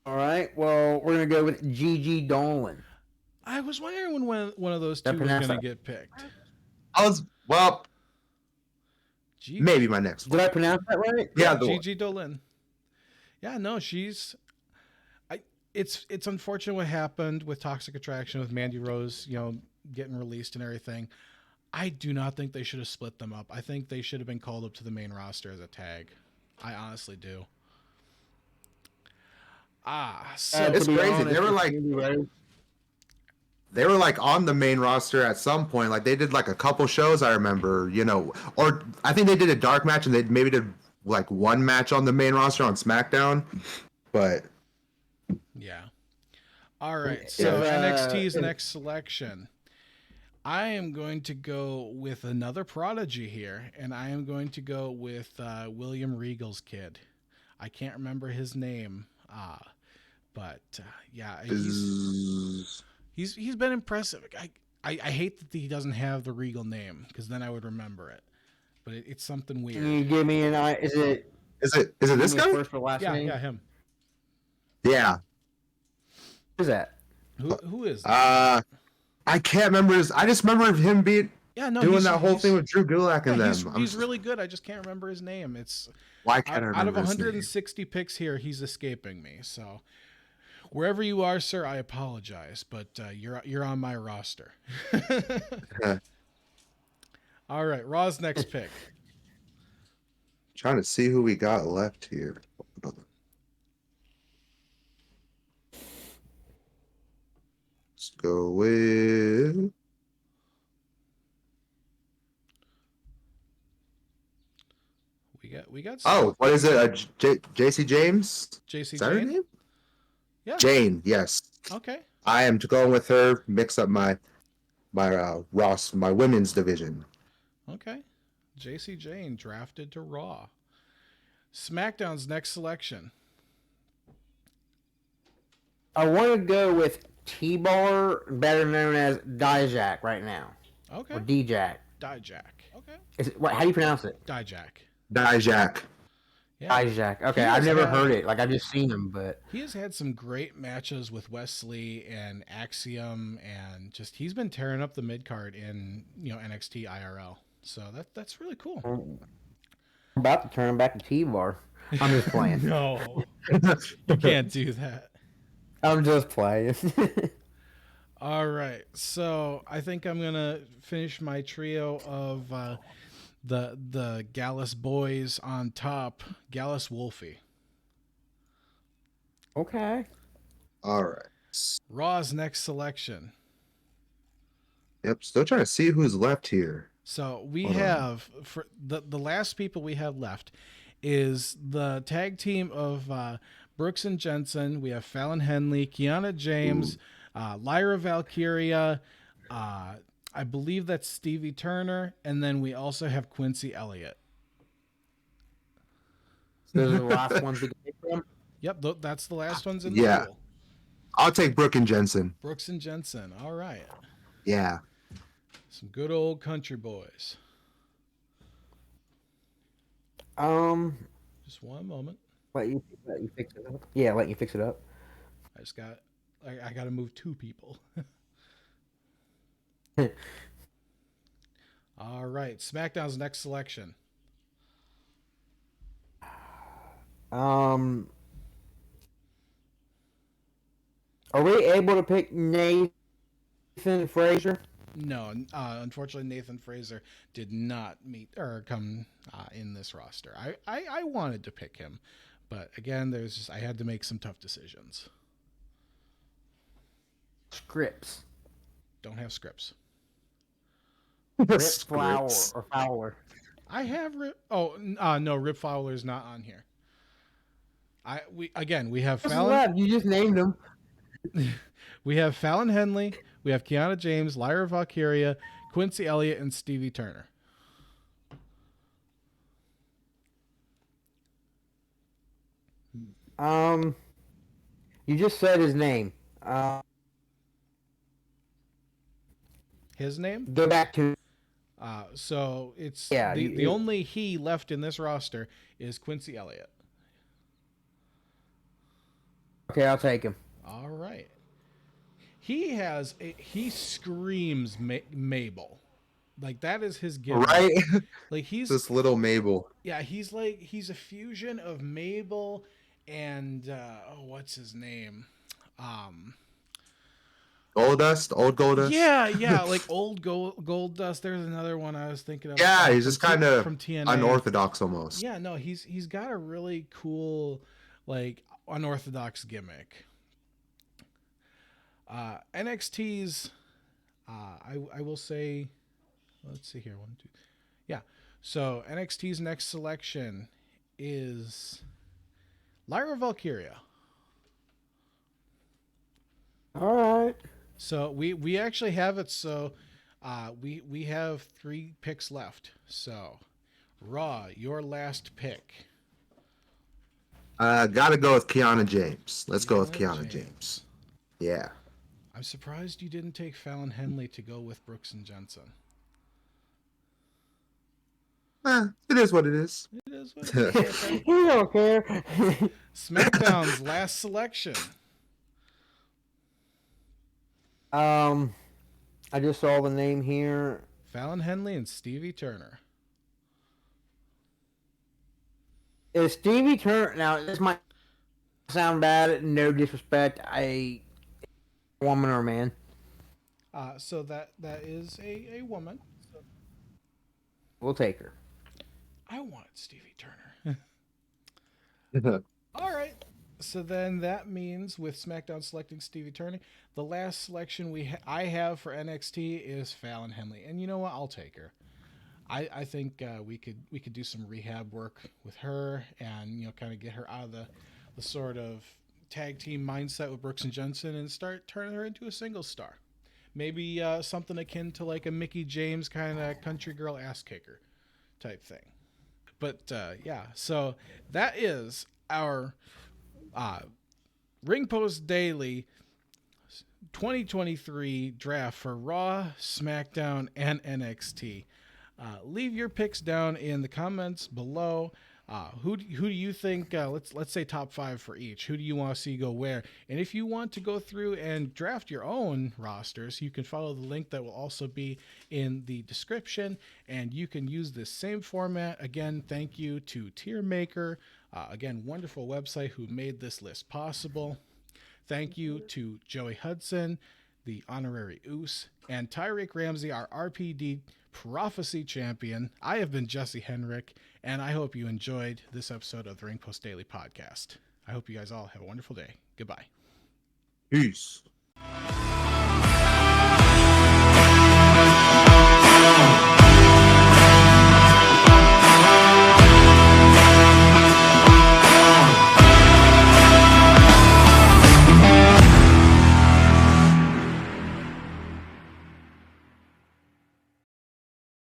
All right, well we're gonna go with Gigi Dolan. I was wondering when one of those two was gonna get picked. Maybe my next one. Did I pronounce that right? Yeah, Gigi Dolan. Yeah, no, it's unfortunate what happened with Toxic Attraction with Mandy Rose, getting released and everything. I do not think they should have split them up. I think they should have been called up to the main roster as a tag. I honestly do. So it's crazy. Honest, they were like on the main roster at some point. Like they did like a couple shows, I remember, or I think they did a dark match and they maybe did like one match on the main roster on SmackDown, but yeah. All right. So NXT's next selection. I am going to go with another prodigy here, and I am going to go with William Regal's kid. I can't remember his name, but yeah, he's been impressive. I hate that he doesn't have the Regal name because then I would remember it. But it's something weird. Can you give me an eye? Is it this guy? First or last name? Yeah, him. Yeah. Who's that? Who is? I can't remember I just remember him doing that whole thing with Drew Gulak and them. He's really good. I just can't remember his name. Why can't I remember out of his 160 name? picks here, he's escaping me. So wherever you are, sir, I apologize, but you're on my roster. All right, Raw's next pick. Trying to see who we got left here. Let's go with. We got. Oh, what is it? JC James. JC Is that her Jane? name? Yeah. Jane. Yes. Okay. I am going with her. Mix up my women's division. Okay. JC Jane drafted to Raw. SmackDown's next selection. I want to go with T-Bar, better known as Dijak right now. Okay. Or D-Jack. Dijak. Okay. How do you pronounce it? Dijak. Dijak. Yeah. Dijak. Okay, He I've has never had- heard it. Like, I've just seen him, but... He has had some great matches with Wesley and Axiom, and just he's been tearing up the mid card in NXT IRL. So that's really cool. I'm about to turn him back to T-Bar. I'm just playing. No, you can't do that. I'm just playing. All right, so I think I'm gonna finish my trio of the Gallus boys on top. Gallus Wolfie. Okay. All right. Raw's next selection. Yep. Still trying to see who's left here. So we Hold on. have for the last people we have left is the tag team of Brooks and Jensen. We have Fallon Henley, Kiana James, Lyra Valkyria. I believe that's Stevie Turner, and then we also have Quincy Elliott. Those are the last ones we can pick from. Yep, that's the last ones in the Yeah. pool. I'll take Brooke and Jensen. Brooks and Jensen. All right, Yeah. some good old country boys. Just one moment. Let you fix it up. Yeah, let you fix it up. I got to move two people. All right, SmackDown's next selection. Are we able to pick Nathan Frazier? No, unfortunately, Nathan Fraser did not meet or come in this roster. I wanted to pick him, but again, I had to make some tough decisions. Scripps. Don't have scripts. Rip Flower or Fowler. I have Rip. Oh, no, Rip Fowler's not on here. We have What's Fallon. left? You just named him. We have Fallon Henley. We have Kiana James, Lyra Valkyria, Quincy Elliott, and Stevie Turner. You just said his name. His name? Go back to. So it's Yeah, the only he left in this roster is Quincy Elliott. Okay, I'll take him. All right. He screams Mabel. Like that is his gimmick. Right? Like he's This little Mabel. yeah, he's a fusion of Mabel and what's his name? Goldust? Old Goldust? Yeah, like old Gold Dust. There's another one I was thinking of. Yeah, he's just kind of from TNA. unorthodox almost. Yeah, no, he's got a really cool like unorthodox gimmick. NXT's I will say, let's see here, 1, 2, yeah. So NXT's next selection is Lyra Valkyria. All right. So we actually have it. So we have 3 picks left. So Raw, your last pick. Gotta go with Kiana James. Let's go with Kiana Kiana James. Yeah. I'm surprised you didn't take Fallon Henley to go with Brooks and Jensen. It is what it is. It is what it is. Okay. You don't care. SmackDown's last selection. I just saw the name here. Fallon Henley and Stevie Turner. Is Stevie Turner... Now, this might sound bad. No disrespect. Woman or man? So that is a woman. We'll take her. I wanted Stevie Turner. All right. So then that means with SmackDown selecting Stevie Turner, the last selection I have for NXT is Fallon Henley, and you know what? I'll take her. I think we could do some rehab work with her, and kind of get her out of the sort of tag team mindset with Brooks and Jensen, and start turning her into a single star. Maybe something akin to like a Mickie James kind of country girl ass kicker type thing. But yeah, so that is our Ring Post Daily 2023 draft for Raw, SmackDown, and NXT. Leave your picks down in the comments below. Who do you think? Let's say top 5 for each. Who do you want to see go where? And if you want to go through and draft your own rosters, you can follow the link that will also be in the description, and you can use this same format. Again, thank you to Tyreyk, again, wonderful website who made this list possible. Thank you to Joey Hudson, the Honorary Oos, and Tyreyk Ramsey, our RPD Prophecy Champion. I have been Jesse Henrik, and I hope you enjoyed this episode of the Ring Post Daily Podcast. I hope you guys all have a wonderful day. Goodbye. Peace.